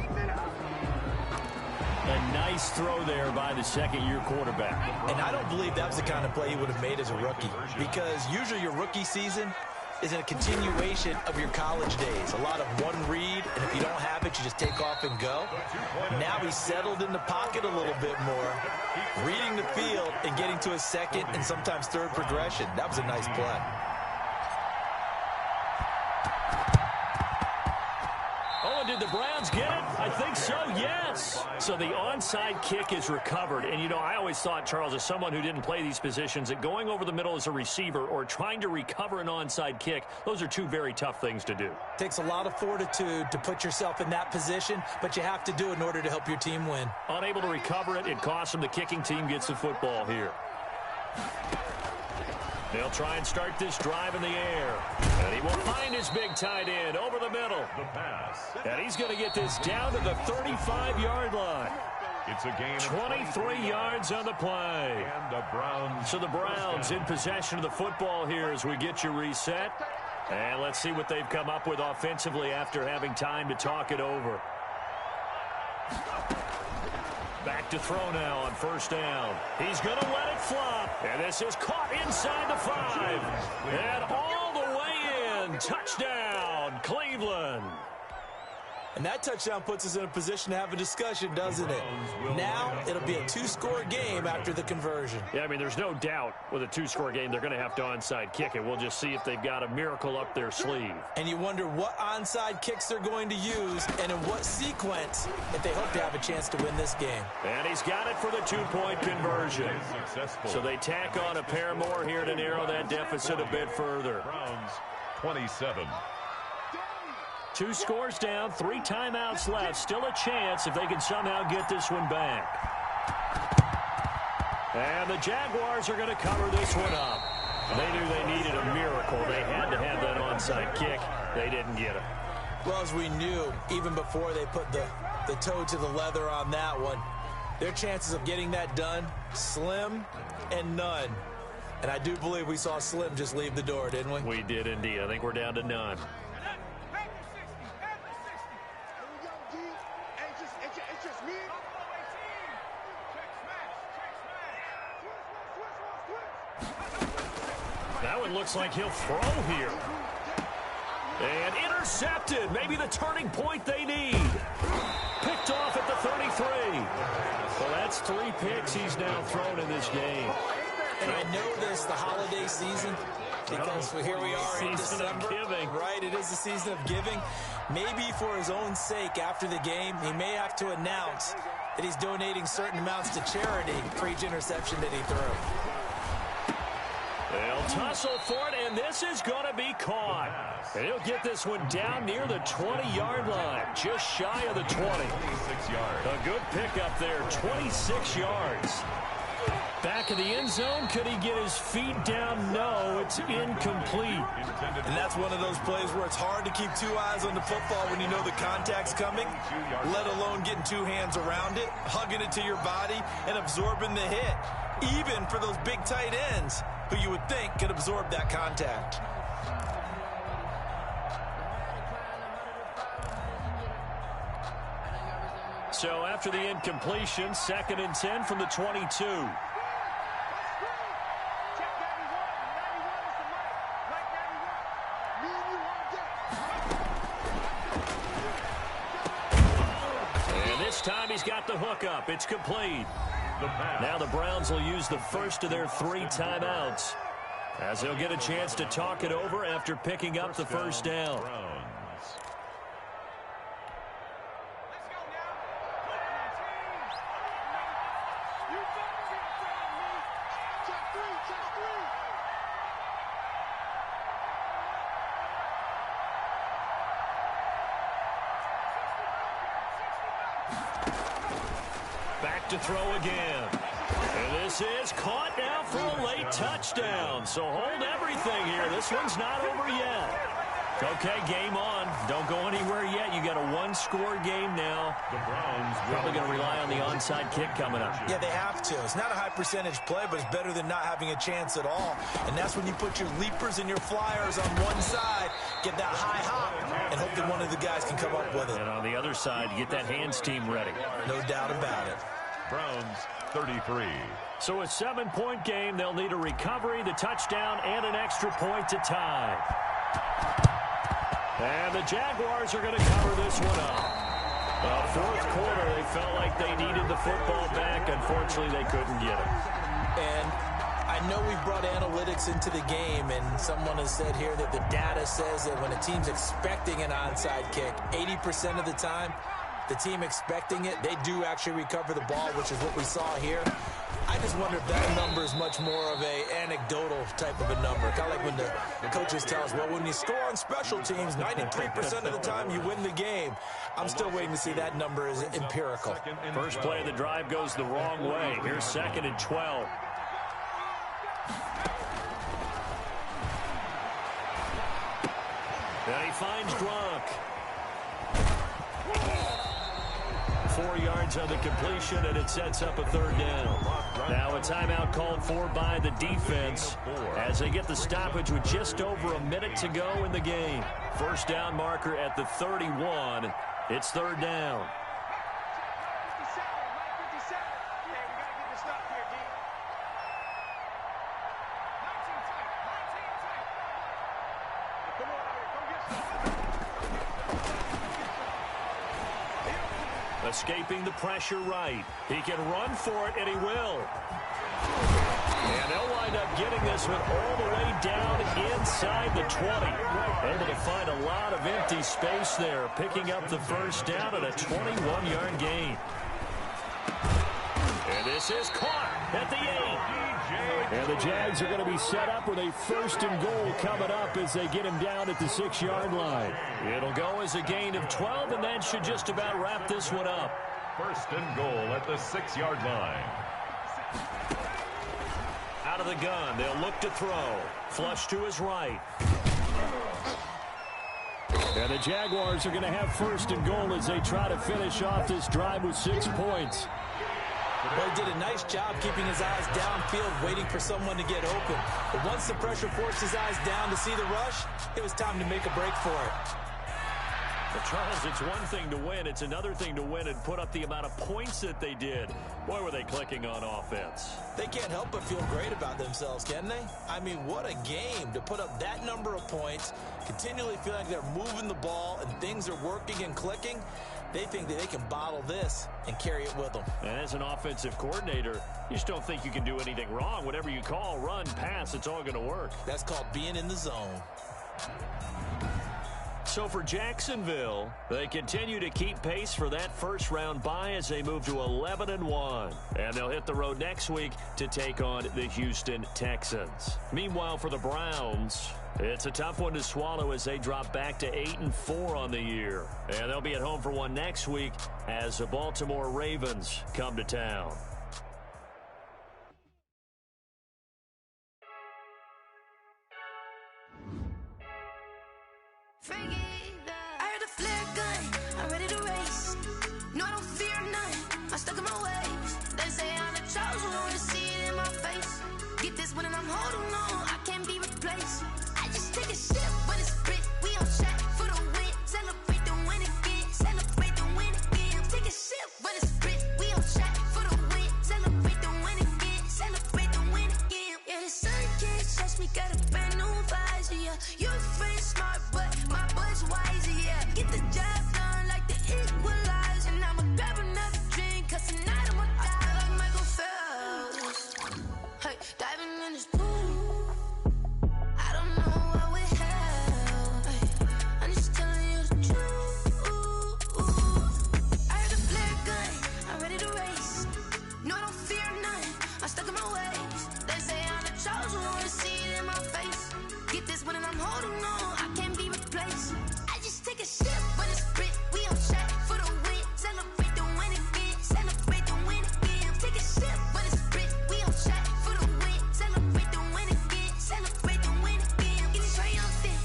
A nice throw there by the second-year quarterback. And I don't believe that was the kind of play he would have made as a rookie, because usually your rookie season is a continuation of your college days. A lot of one read, and if you don't have it, you just take off and go. Now he's settled in the pocket a little bit more, reading the field and getting to his second and sometimes third progression. That was a nice play. Oh, and did the Browns get it? I think so, yes. So the onside kick is recovered. And, you know, I always thought, Charles, as someone who didn't play these positions, that going over the middle as a receiver or trying to recover an onside kick, those are two very tough things to do. Takes a lot of fortitude to put yourself in that position, but you have to do it in order to help your team win. Unable to recover it, it costs them. The kicking team gets the football here. They'll try and start this drive in the air. And he will find his big tight end over the middle. The pass. And he's going to get this down to the 35-yard line. It's a gain of 23 yards on the play. And the Browns. So the Browns in possession of the football here as we get you reset. And let's see what they've come up with offensively after having time to talk it over. Back to throw now on first down. He's going to let it flop. And this is caught inside the 5. And all the way in. Touchdown, Cleveland. And that touchdown puts us in a position to have a discussion, doesn't it? Now it'll be a two-score game after the conversion. Yeah, I mean, there's no doubt with a two-score game they're going to have to onside kick it. We'll just see if they've got a miracle up their sleeve. And you wonder what onside kicks they're going to use and in what sequence if they hope to have a chance to win this game. And he's got it for the two-point conversion. So they tack on a pair more here to narrow that deficit a bit further. Browns 27. 2 scores down, 3 timeouts left. Still a chance if they can somehow get this one back. And the Jaguars are going to cover this one up. They knew they needed a miracle. They had to have that onside kick. They didn't get it. Well, as we knew, even before they put the toe to the leather on that one, their chances of getting that done, slim and none. And I do believe we saw Slim just leave the door, didn't we? We did indeed. I think we're down to none. That one looks like he'll throw here. And intercepted. Maybe the turning point they need. Picked off at the 33. So that's 3 picks he's now thrown in this game. And I know this, the holiday season, because here we are in December. Right, it is the season of giving. Maybe for his own sake, after the game, he may have to announce that he's donating certain amounts to charity for each interception that he threw. They'll tussle for it, and this is going to be caught. And he'll get this one down near the 20-yard line, just shy of the 20. 26 yards. A good pickup there, 26 yards. Back of the end zone, could he get his feet down? No, it's incomplete. And that's one of those plays where it's hard to keep 2 eyes on the football when you know the contact's coming, let alone getting 2 hands around it, hugging it to your body, and absorbing the hit, even for those big tight ends who you would think could absorb that contact. So after the incompletion, 2nd and 10 from the 22. And this time he's got the hook up. It's complete. Now the Browns will use the first of their 3 timeouts as they'll get a chance to talk it over after picking up the first down. Back to throw again. And this is caught now for a late touchdown. So hold everything here. This one's not over yet. Okay, game on. Don't go anywhere yet. You got a 1-score game now. The Browns probably going to rely on the onside kick coming up. Yeah, they have to. It's not a high percentage play, but it's better than not having a chance at all. And that's when you put your leapers and your flyers on one side, get that high hop, and hope that one of the guys can come up with it. And on the other side, get that hands team ready. No doubt about it. Browns 33. So a 7-point game. They'll need a recovery, the touchdown, and an extra point to tie. And the Jaguars are going to cover this one up. Fourth quarter, they felt like they needed the football back. Unfortunately, they couldn't get it. And I know we've brought analytics into the game, and someone has said here that the data says that when a team's expecting an onside kick, 80% of the time, the team expecting it, they do actually recover the ball, which is what we saw here. I just wonder if that number is much more of a anecdotal type of a number. Kind of like when the coaches tell us, well, when you score on special teams, 93% of the time you win the game. I'm still waiting to see that number is empirical. First play of the drive goes the wrong way. Here's 2nd and 12. And he finds Gronk. 4 yards on the completion, and it sets up a 3rd down. Now a timeout called for by the defense as they get the stoppage with just over a minute to go in the game. First down marker at the 31. It's 3rd down. Escaping the pressure right. He can run for it, and he will. And they'll wind up getting this one all the way down inside the 20. Able to find a lot of empty space there, picking up the first down and a 21-yard gain. And this is caught at the 8. And the Jags are going to be set up with a first and goal coming up as they get him down at the 6-yard line. It'll go as a gain of 12, and that should just about wrap this one up. First and goal at the 6-yard line. Out of the gun, they'll look to throw. Flush to his right. And the Jaguars are going to have first and goal as they try to finish off this drive with 6 points. Well, he did a nice job keeping his eyes downfield, waiting for someone to get open. But once the pressure forced his eyes down to see the rush, it was time to make a break for it. But Charles, it's one thing to win. It's another thing to win and put up the amount of points that they did. Boy, were they clicking on offense. They can't help but feel great about themselves, can they? I mean, what a game to put up that number of points, continually feel like they're moving the ball and things are working and clicking. They think that they can bottle this and carry it with them. And as an offensive coordinator, you just don't think you can do anything wrong. Whatever you call, run, pass, it's all going to work. That's called being in the zone. So for Jacksonville, they continue to keep pace for that first-round bye as they move to 11-1. And they'll hit the road next week to take on the Houston Texans. Meanwhile, for the Browns, it's a tough one to swallow as they drop back to 8-4 on the year. And they'll be at home for one next week as the Baltimore Ravens come to town. I heard a flare gun, I'm ready to race. No, I don't fear none, I'm stuck in my ways. They say I'm the chosen one, see it in my face. Get this one and I'm holding on, I can't be replaced. I just take a sip when it's split, we on track for the win. Celebrate the win again, celebrate the win again. Take a sip when it's split, we on track for the win. Celebrate the win again, celebrate the win again. Yeah, the sun can't touch me, got a brand new visor, yeah. Your friend's smart, but my boy's wiser, yeah. Get the job done like the equalizer. And I'ma grab another drink, cause tonight I'ma die like Michael Phelps. Hey, diving in this pool, I don't know what we have. Hey, I'm just telling you the truth. I heard a flare gun, I'm ready to race. No, I don't fear none, I'm stuck in my ways. They say I'm the chosen one, see it in my face. Get this one and I'm holding on, I can't be replaced. I just take a sip when it's split, we on track for the win. Celebrate the win again, celebrate the win again. Take a sip when it's split, we on track for the win. Celebrate the win again, celebrate the win again. Get it triumphant,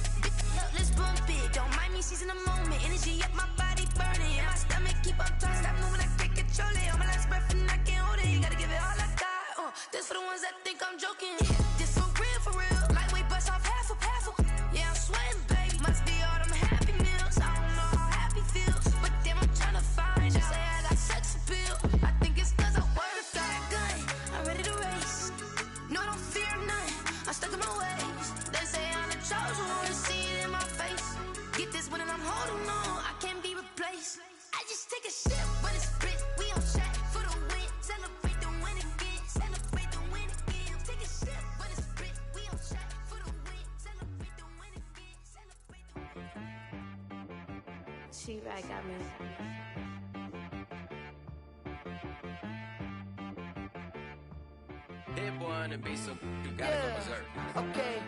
up, let's bump it. Don't mind me seizing the moment, energy up my body burning. And my stomach keep on turning, stop moving, I can't control it. On my last breath and I can't hold it, you gotta give it all I got. This for the ones that think I'm joking. This for real, lightweight bust off half a. Yeah, I'm sweating, babe. Must be all them happy meals. I don't know how happy feels, but damn, I'm tryna find out. Say I got sex appeal. I think it's cause I wear a fat gun. I'm ready to race. No, I don't fear none. I'm stuck in my ways. They say I'm the chosen one, see it in my face. Get this one and I'm holding on, I can't be replaced. I just take a sip when it's split. We on track for the win. Celebrate the win again. Celebrate the win again. Take a sip when it's split. We on track for the win. Celebrate the win again. Celebrate the win. She right got me. That boy on the beat, so you gotta go berserk. Okay.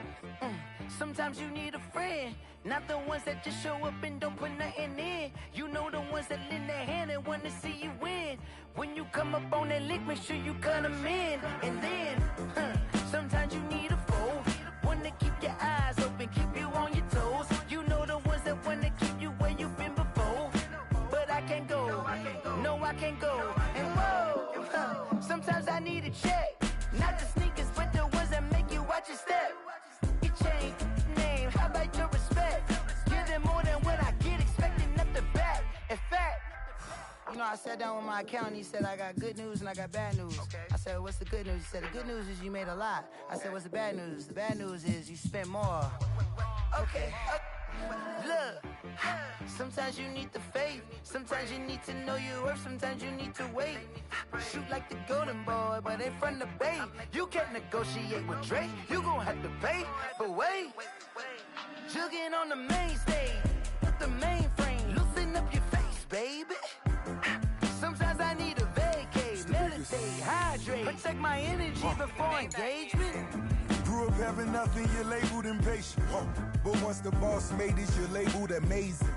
Sometimes you need a friend, not the ones that just show up and don't put nothing in. You know the ones that lend their hand and want to see you win. When you come up on that lick, make sure you cut them in. And then, sometimes you need a foe, one to keep your eyes open, keep you on your toes. You know the ones that want to keep you where you've been before. But I can't go, no I can't go. And whoa, sometimes I need a check, not the sneakers, but the ones that make you watch your step. You change name, how about your respect? Give them more than what I get, expecting nothing back. In fact, you know, I sat down with my accountant, he said I got good news and I got bad news. I said, what's the good news? He said, the good news is you made a lot. I said, what's the bad news? The bad news is you spent more. Okay. Look, sometimes you need the faith. Sometimes you need to know your worth. Sometimes you need to wait. Shoot like the golden boy, but ain't from the bay. You can't negotiate with Drake. You gon' have to pay. But wait, jugging on the main stage. Put the mainframe. Loosen up your face, baby. Sometimes I need a vacate. Meditate, hydrate. Protect my energy before engagement. Grew up having nothing, you're labeled impatient. But once the boss made it, you're labeled amazing.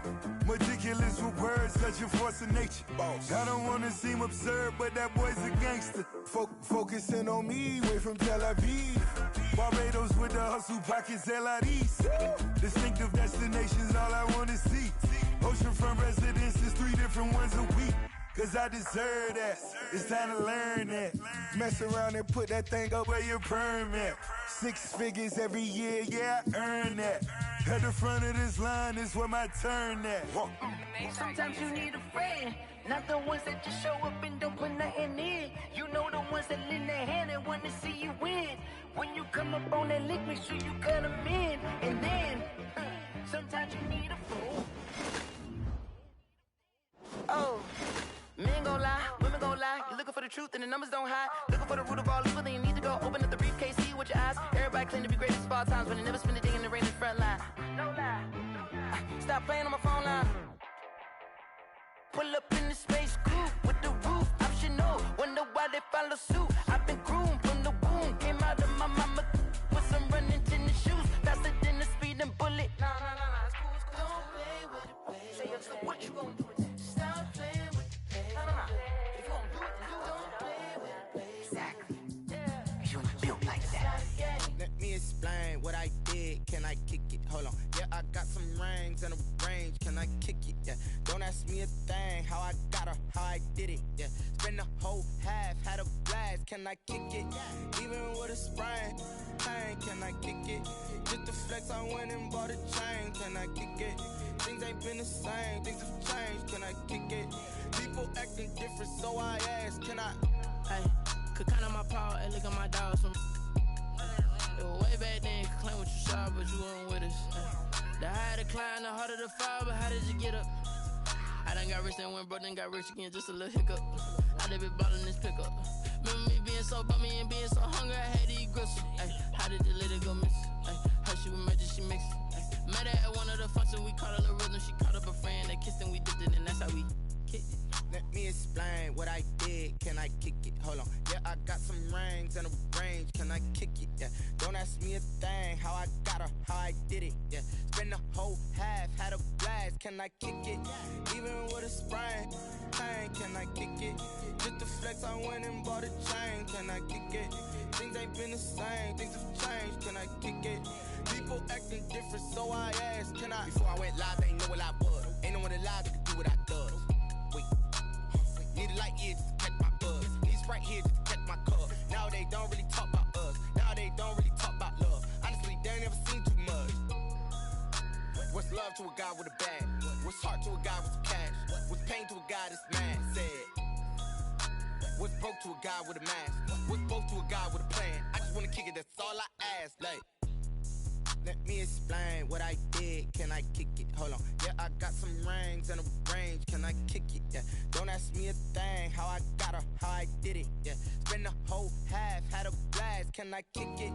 Meticulous with words, such a force of nature. I don't wanna seem absurd, but that boy's a gangster. Focusing on me, way from Tel Aviv. Barbados with the hustle pockets, LIDs. Distinctive destinations, all I wanna see. Oceanfront residences, 3 different ones a week. Cause I deserve that, it's time to learn that. Mess around and put that thing up where your permit. 6 figures every year, yeah, I earn that. At the front of this line is where my turn at. Sometimes you need a friend, not the ones that just show up and don't put nothing in. You know the ones that lend their hand and want to see you win. When you come up on that lick, make sure you cut them in. And then, sometimes you need a fool. Oh. Men gon' lie, women gon' lie. You're looking for the truth and the numbers don't hide. Looking for the root of all evil, then you need to go open up the briefcase, see with your eyes. Everybody claim to be greatest of all times, but they never spend a day in the rain in the front line. No lie. Stop playing on my phone line. Pull up in the space coupe with the roof optional. Wonder why they follow suit. I've been groomed from the womb. Came out of my mama with some running tennis shoes. Faster than the speeding bullet. Nah, it's cool, it's cool. Don't play with it, baby. Say, so what you gon' do with it? Stop playing with it. If you gon' do it, then don't play with it, baby. Exactly. You ain't built like that. Let me explain what I did. Can I kick it? Hold on. Yeah, I got some rings and a range. Can I kick it? Yeah. Don't ask me a thing. How I got her, how I did it. Yeah. Spend the whole half, had a blast. Can I kick it? Even with a sprain. Pain, can I kick it? Just the flex, I went and bought a chain. Can I kick it? Things ain't been the same. Things have changed. Can I kick it? People acting different, so I ask, can I? Hey, could count on my power and look at my dogs from. It was way back then, could claim what you saw, but you weren't with us. The higher the climb, the harder the fall, but how did you get up? I done got rich and went broke, then got rich again, just a little hiccup. I done been ballin' this pickup. Remember me being so bummy and being so hungry, I had to eat gristle. Ay, how did the lady go miss? Ay, how she was magic, she mixed. Met her at one of the functions, we caught a little rhythm, she caught up a friend, they kissed and we dipped it, and that's how we kicked it. Let me explain what I did. Can I kick it? Hold on. Yeah, I got some rings and a range. Can I kick it? Yeah. Don't ask me a thing. How I got her, how I did it. Yeah. Spend the whole half, had a blast. Can I kick it? Even with a sprain. Pain, can I kick it? Just the flex, I went and bought a chain. Can I kick it? Things ain't been the same. Things have changed. Can I kick it? People acting different, so I asked, can I? Before I went live, they ain't know what I was. Ain't no one alive that could do what I does. Wait. Need a light here just to catch my buzz. Need Sprite here just to catch my cup. Now they don't really talk about us. Now they don't really talk about love. Honestly, they ain't never seen too much. What's love to a guy with a bag? What's heart to a guy with some cash? What's pain to a guy that's mad? Said. What's broke to a guy with a mask? What's both to a guy with a plan? I just wanna kick it, that's all I ask. Like, let me explain what I did. Can I kick it? Hold on. Yeah, I got some rings and a range. Can I kick it? Yeah. Don't ask me a thing. How I got her, how I did it. Yeah. Spend the whole half, had a blast. Can I kick it?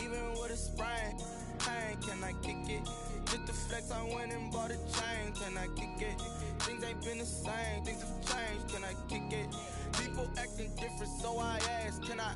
Even with a sprain. Pain, can I kick it? Just the flex, I went and bought a chain. Can I kick it? Things ain't been the same. Things have changed. Can I kick it? People acting different, so I ask, can I?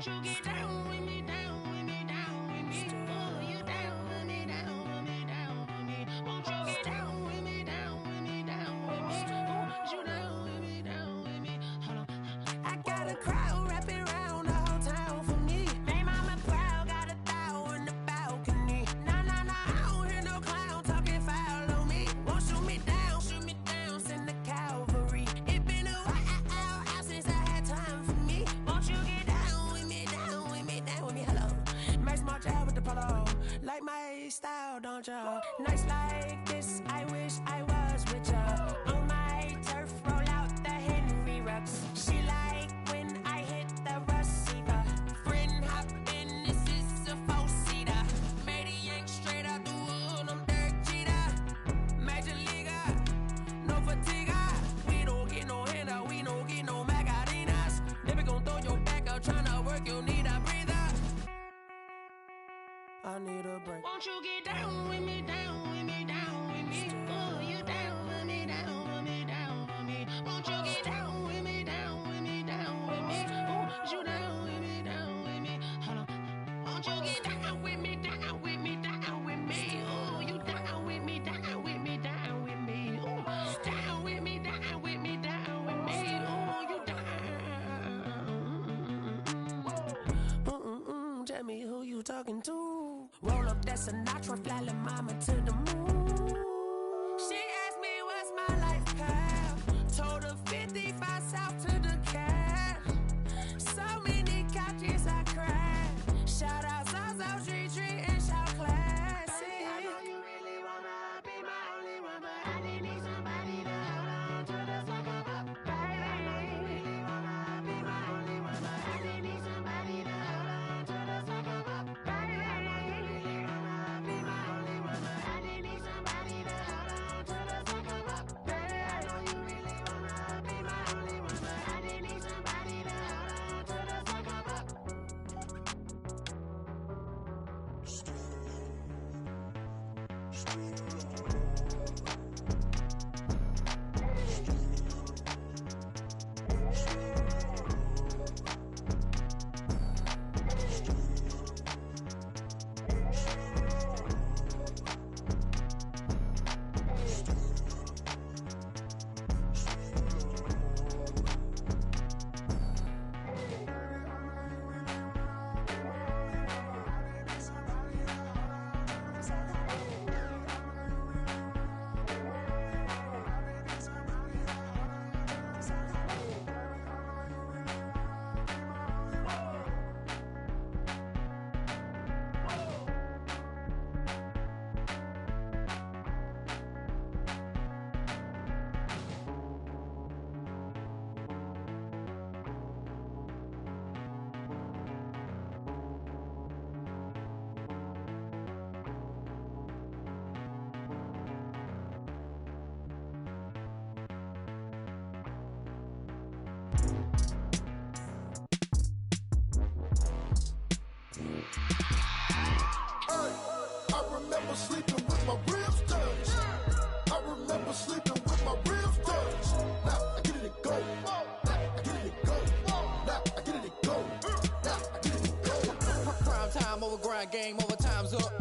Won't you get down with me, down with me, down with me? Oh, you down with me, down with me, down with me. Won't you get down with me, down with me, down with me? Oh, you down with me, down with me? Hold on. I got a crowd wrapping around the whole town for me. Hey, mama proud, got a thou in the balcony. Nah, nah, nah, I don't hear no clown talking foul on me. Won't shoot me down, send the cavalry. It been a while since I had time for me. Won't you get down with me, down with me, down with me? Hello, Max March out with the polo. Like my style, don't ya? Nights like this, I wish I was with ya. On my turf, roll out the Henry Rux. She like when I hit the receiver. Friend hop in, this is a four-seater. Made a yank straight out the wood, I'm Derek Jeter. Major leaguer, no fatigue. We don't get no handout, we don't get no Macarinas. Never gon' throw your back out, tryna work, you need a breather. I need a break. Won't you get down with me, down with me, down with me? Oh, you down with me, down with me, down with me? Won't you get down with me, down with me, down with me? Oh, you down with me, down with me? Hold on. Won't you get down with me, down with me, down with me? Oh, you down with me, down with me, down with me? Oh, down with me, down with me, down with me? Oh, you down. Tell me who you talking to. Roll up that Sinatra, fly la mama to the moon. She asked me what's my life path. Told her 55 south to the cab. So many couches I cried. Shout out South Street and shout classic. I know you really wanna be my only one, but I didn't need somebody to hold on to the sucker up. Baby, I know you really wanna be my only one, but I didn't need somebody to hold on to the sucker up. Baby, I know you really wanna be my only one, but I didn't need somebody to hold on to the sucker up. Baby, I know you really wanna be my only one, but I didn't need somebody to hold on to the sucker up. I remember sleeping with my ribs touched. I remember sleeping with my ribs touched. Now I get it and go. Now I get it and go. Now I get it and go. Now I get it and go. Prime time over grind game, over time's up.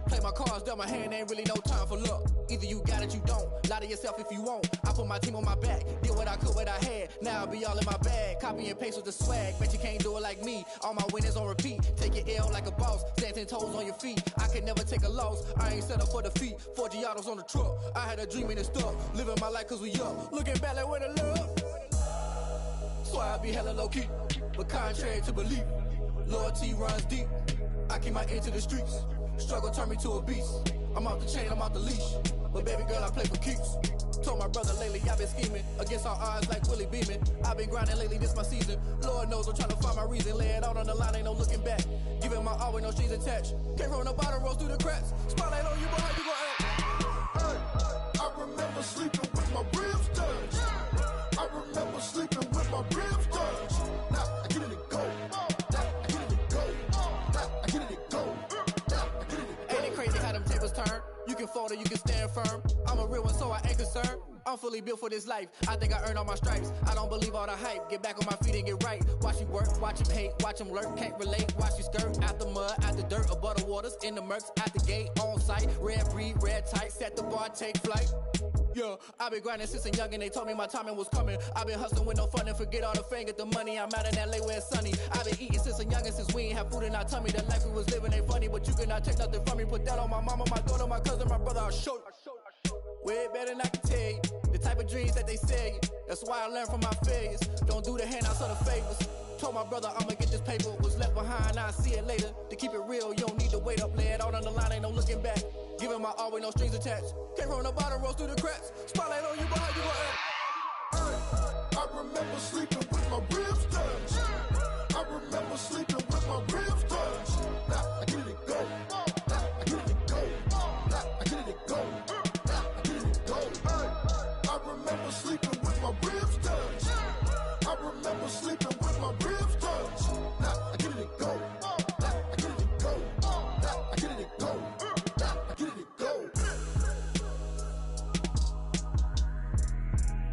Play my cards, dealt my hand, ain't really no time for luck. Either you got it, you don't. Lie to yourself if you won't. I put my team on my back, did what I could, what I had. Now I'll be all in my bag. Copy and paste with the swag. Bet you can't do it like me. All my winners on repeat. Take your L like a boss. Stand 10 toes on your feet. I can never take a loss. I ain't set up for defeat. 4 Giottos on the truck. I had a dream and it stuck. Living my life cause we up. Looking back like where the love. So I be hella low key. But contrary to belief, loyalty runs deep. I keep my ear to the streets. Struggle turned me to a beast. I'm off the chain, I'm off the leash. But baby girl, I play for keeps. Told my brother lately, I've been scheming against all odds like Willie Beeman. I've been grinding lately, this my season. Lord knows I'm trying to find my reason. Lay it out on the line, ain't no looking back. Giving my all with no strings attached. Came from the bottom, rose through the cracks. Spotlight on you, boy, how you gon' act? Hey, I remember sleeping with my ribs touched. I remember sleeping with my ribs touched. Now I get it and go. Now I get it and go. Now I get it and go. Now I get it and go. Ain't it crazy how them tables turn? You can fold or you can stand firm. I'm a real one, so I ain't concerned. I'm fully built for this life. I think I earned all my stripes. I don't believe all the hype. Get back on my feet and get right. Watch you work, watch him hate, watch him lurk. Can't relate, watch you skirt. Out the mud, out the dirt, above the waters, in the murks, out the gate, on site. Red breed, red tight, set the bar, take flight. Yeah, I've been grinding since a youngin'. They told me my timing was coming. I've been hustling with no fun and forget all the fame, get the money. I'm out in LA where it's sunny. I've been eating since a youngin', since we ain't have food in our tummy. The life we was living ain't funny, but you cannot take nothing from me. Put that on my mama, my daughter, my cousin, my brother. I'll show you. Way better than I can tell you. The type of dreams that they sell you. That's why I learned from my failures. Don't do the handouts or the favors. Told my brother I'ma get this paper. Was left behind, I'll see it later. To keep it real, you don't need to wait up. Lay it out on the line, ain't no looking back. Giving my all with no strings attached. Came from the bottom, rose through the cracks. Spotlight on you, but how you gon' act? I remember sleeping with my ribs touched. I remember sleeping with my ribs touched. Now I get it go. Now I get it go. Now I get it go. Now I get it go. I remember sleeping with my ribs touched. I remember sleeping with my ribs touched. Now I get it go. Now I get it go. Now I get it go. Now I get it go.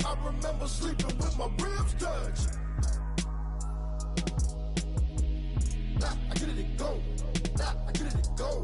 I remember sleeping with my ribs touched. Now I get it go. Now I get it go.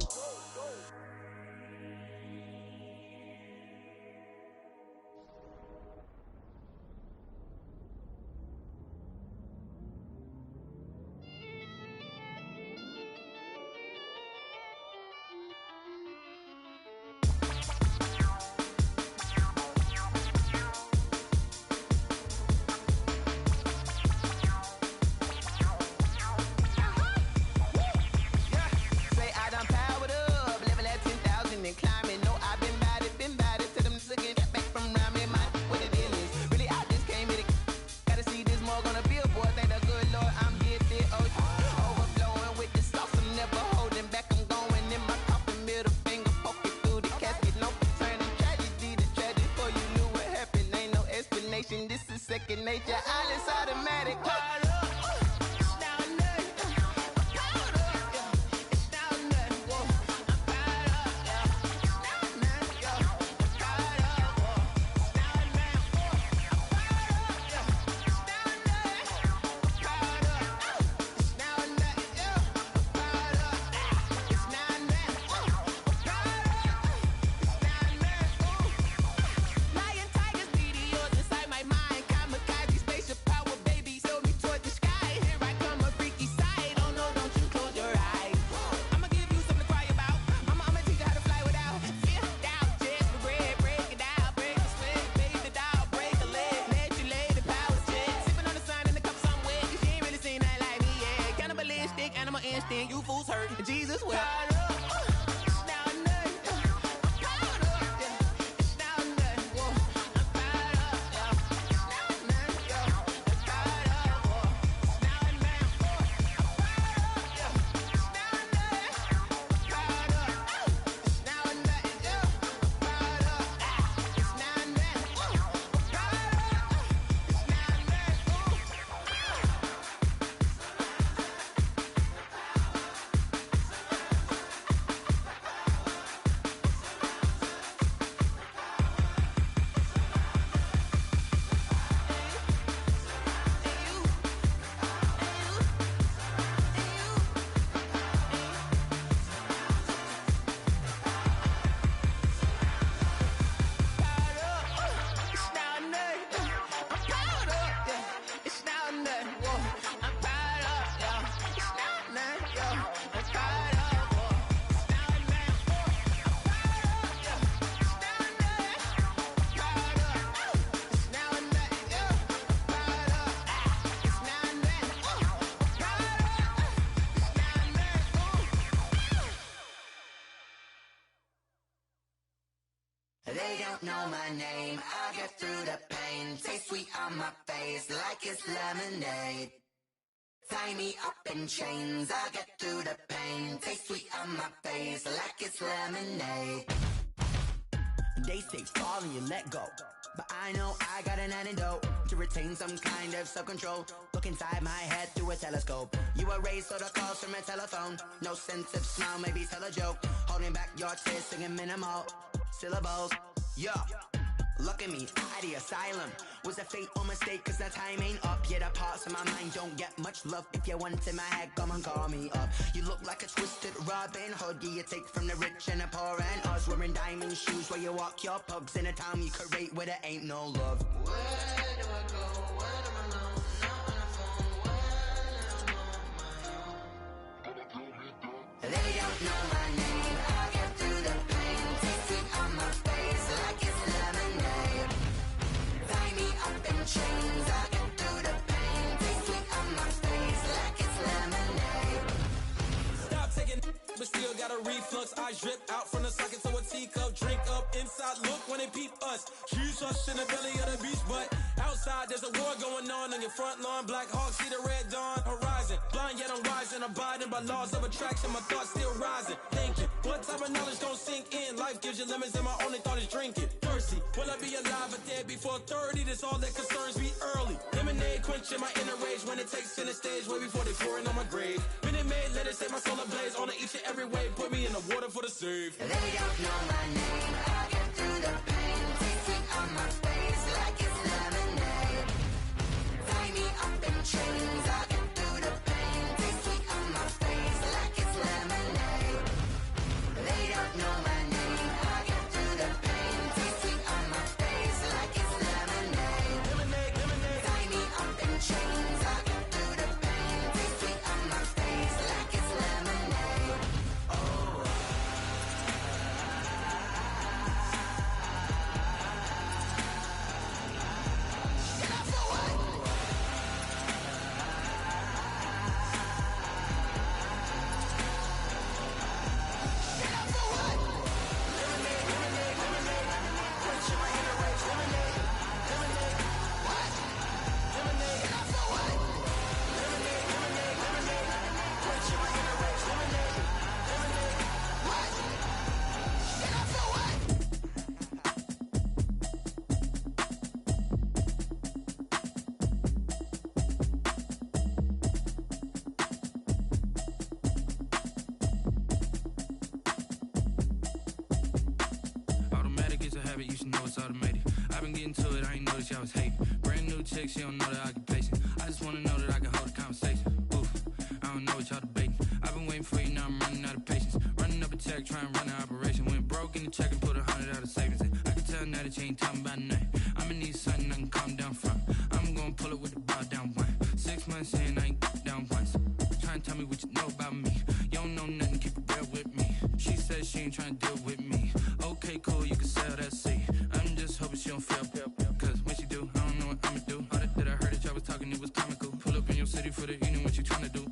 This is second nature, all is automatic. You fools hurt, Jesus will. They don't know my name, I get through the pain. Taste sweet on my face like it's lemonade. Tie me up in chains, I get through the pain. Taste sweet on my face like it's lemonade. They say fall and you let go, but I know I got an antidote to retain some kind of self-control. Look inside my head through a telescope. You erase all the calls from a telephone. No sense of smile, maybe tell a joke. Holding back your tears, singing minimal. syllables. Yeah. Look at me, out the asylum. Was a fate or mistake, cause the time ain't up. Yeah, the parts of my mind don't get much love. If you want in my head, come and call me up. You look like a twisted Robin Hood. Yeah, you take from the rich and the poor and us. Wearing diamond shoes where you walk your pugs. In a town you create where there ain't no love. Where do I go? When I'm alone? Not on the phone. When I'm on my own. They don't know my name. I get through the pain. Taste it on my face like it's lemonade. Tie me up in chains. I get through the pain. Taste it on my face like it's lemonade. Stop taking but still got a reflux. Eyes drip out from the socket to a teacup. Drink up inside, look when they peep us. Choose us in the belly of the beach, but outside there's a war going on your front lawn. Black Hawk see the red dawn horizon. Blind yet I'm rising, abiding by laws of attraction. My thoughts still rising, thinking what type of knowledge gon' sink in? Life gives you lemons and my only thought is drinking. Thirsty, will I be alive or dead before 30? That's all that concerns me early. Lemonade quenching my inner rage when it takes center stage way before they pouring on my grave. Minute Maid, let it set my soul ablaze on each and every way. Put me in the water for the save. They don't know my name. I get through the pain. Taste it on my face like it's lemonade. Tie me up in chains. I get through the pain. Taste it on my face like it's lemonade. They don't know my name. I get through the pain. Taste it on my face like it's lemonade. Lemonade, lemonade. Tie me up in chains. I get through the pain. Taste it on my face like it's lemonade. Oh. Automatic is a habit, you should know it's automated. I've been getting to it, I ain't noticed y'all was hating. Brand new chick, she don't know the occupation. I just wanna know that I can hold a conversation. Oof, I don't know what y'all debating. I've been waiting for you, now I'm running out of patience. Running up a check, trying to run an operation. Went broke in the check and put 100 out of savings in. I can tell now that you ain't talking about nothing. I'ma need something I can calm down from. I'm gonna pull it with the bow down one. 6 months in, I ain't down once. Trying to tell me what you know about me. You don't know nothing, keep it real with me. She says she ain't trying to deal with me. Okay, cool, you can sell that seed. I'm just hoping she don't fail. Cause when she do, I don't know what I'ma do. All that I heard that y'all was talking, it was comical. Pull up in your city for the evening, what you tryna do?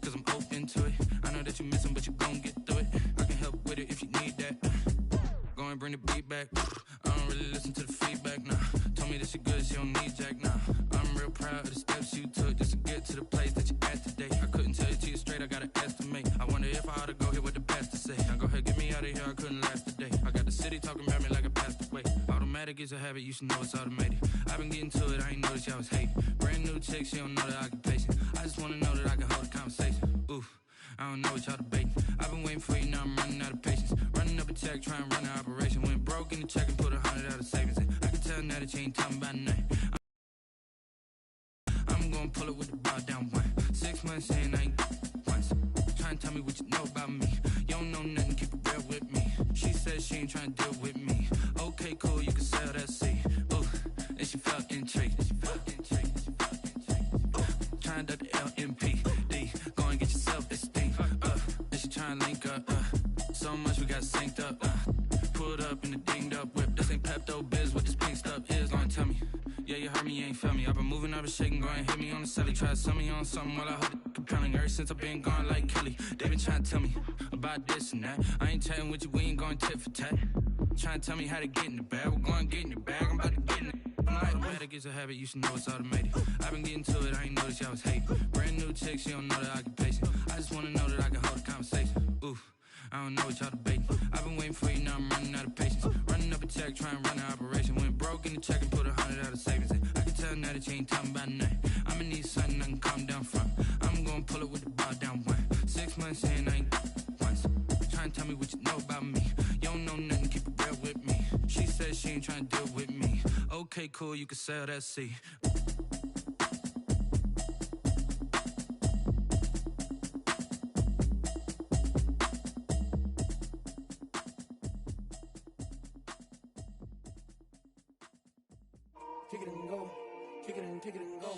Cause I'm open to it. I know that you missing, but you gon' get through it. I can help with it if you need that. Go and bring the beat back. I don't really listen to the feedback, nah. Told me that she good, she don't need jack, nah. I'm real proud of the steps you took just to get to the place that you at today. I couldn't tell you to you straight, I gotta estimate. I wonder if I ought to go here with the pastor say. Now go ahead, get me out of here, I couldn't last today. I got the city talking about me like a passed away. Automatic is a habit, you should know it's automated. I've been getting to it, I ain't noticed y'all was hating. Brand new chick, she don't know the occupation. I just wanna know that I can hold a conversation. Oof, I don't know what y'all debating. I've been waiting for you, now I'm running out of patience. Running up a check, trying to run an operation. Went broke in the check and put 100 out of savings in. I can tell now that you ain't talking about nothing. I'm gonna pull it with the bow down one. 6 months in, I ain't once. Trying to tell me what you know about me. You don't know nothing, keep it real with me. She says she ain't trying to deal with me. Okay, cool, you can sell that seed. Ooh, and she felt intrigued. Trying to the LMPD. Go and get your self-esteem. And she trying to link up. So much we got synced up. Pulled up in the dinged up whip. This ain't Pepto-Biz, what this pink stuff is. Long tell me. Yeah, you heard me, you ain't felt me. I've been moving, I've been shaking, go and hit me on the celly. Try to sell me on something while I hold it compelling. Ever since I've been gone like Kelly, they been trying to tell me about this and that. I ain't chatting with you, we ain't going tit for tat. Trying to tell me how to get in the bag. We're going to get in the bag, I'm about to get in it. Automatic is a habit, you should know it's automated. I've been getting to it, I ain't noticed y'all was hating. Brand new chick, she don't know the occupation. I just wanna know that I can hold a conversation. Oof, I don't know what y'all debating. I've been waiting for you, now I'm running out of patience. Running up a check, trying to run an operation. Went broke in the check and put 100 out of savings in. I can tell now that you ain't talking about nothing. I'ma need something I can calm down from. I'm gonna pull it with the bow down one. 6 months in, I ain't once. Trying to tell me what you know about me. You don't know nothing. ain't tryna deal with me. Okay, cool, you can sail that sea. Kick it and go, kick it and go.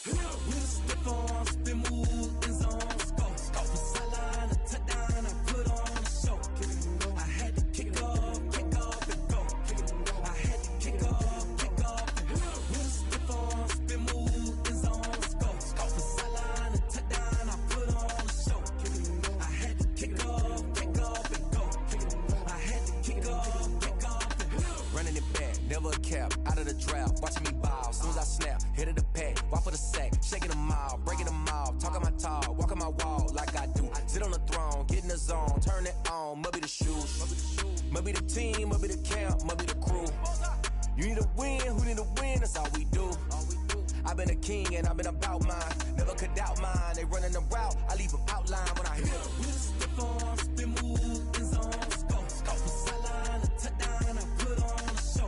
With a stiff arm, spin move, in zone, go. From sideline to touchdown, I put on a show. Kick it and go. I had to kick off and go. Kick it and go. I had to kick off and go. With a stiff arm, spin move, in zone, go. From sideline to touchdown, I put on a show. Kick it and go. I had to kick off and go. Kick it and go. I had to kick off and go. Running it back, never a cap, out of the draft, watching me ball. Soon as I snap, hit of the pack, walk for the sack, shaking them all, breaking them off, talking my talk, walking my wall like I do. Sit on the throne, get in the zone, turn it on, must be the shoes, must be the team, must be the camp, must be the crew. You need a win, who need a win, that's all we do. I've been a king and I've been about mine, never could doubt mine. They running the route, I leave them outline when I hit them. With a stiff arm, spin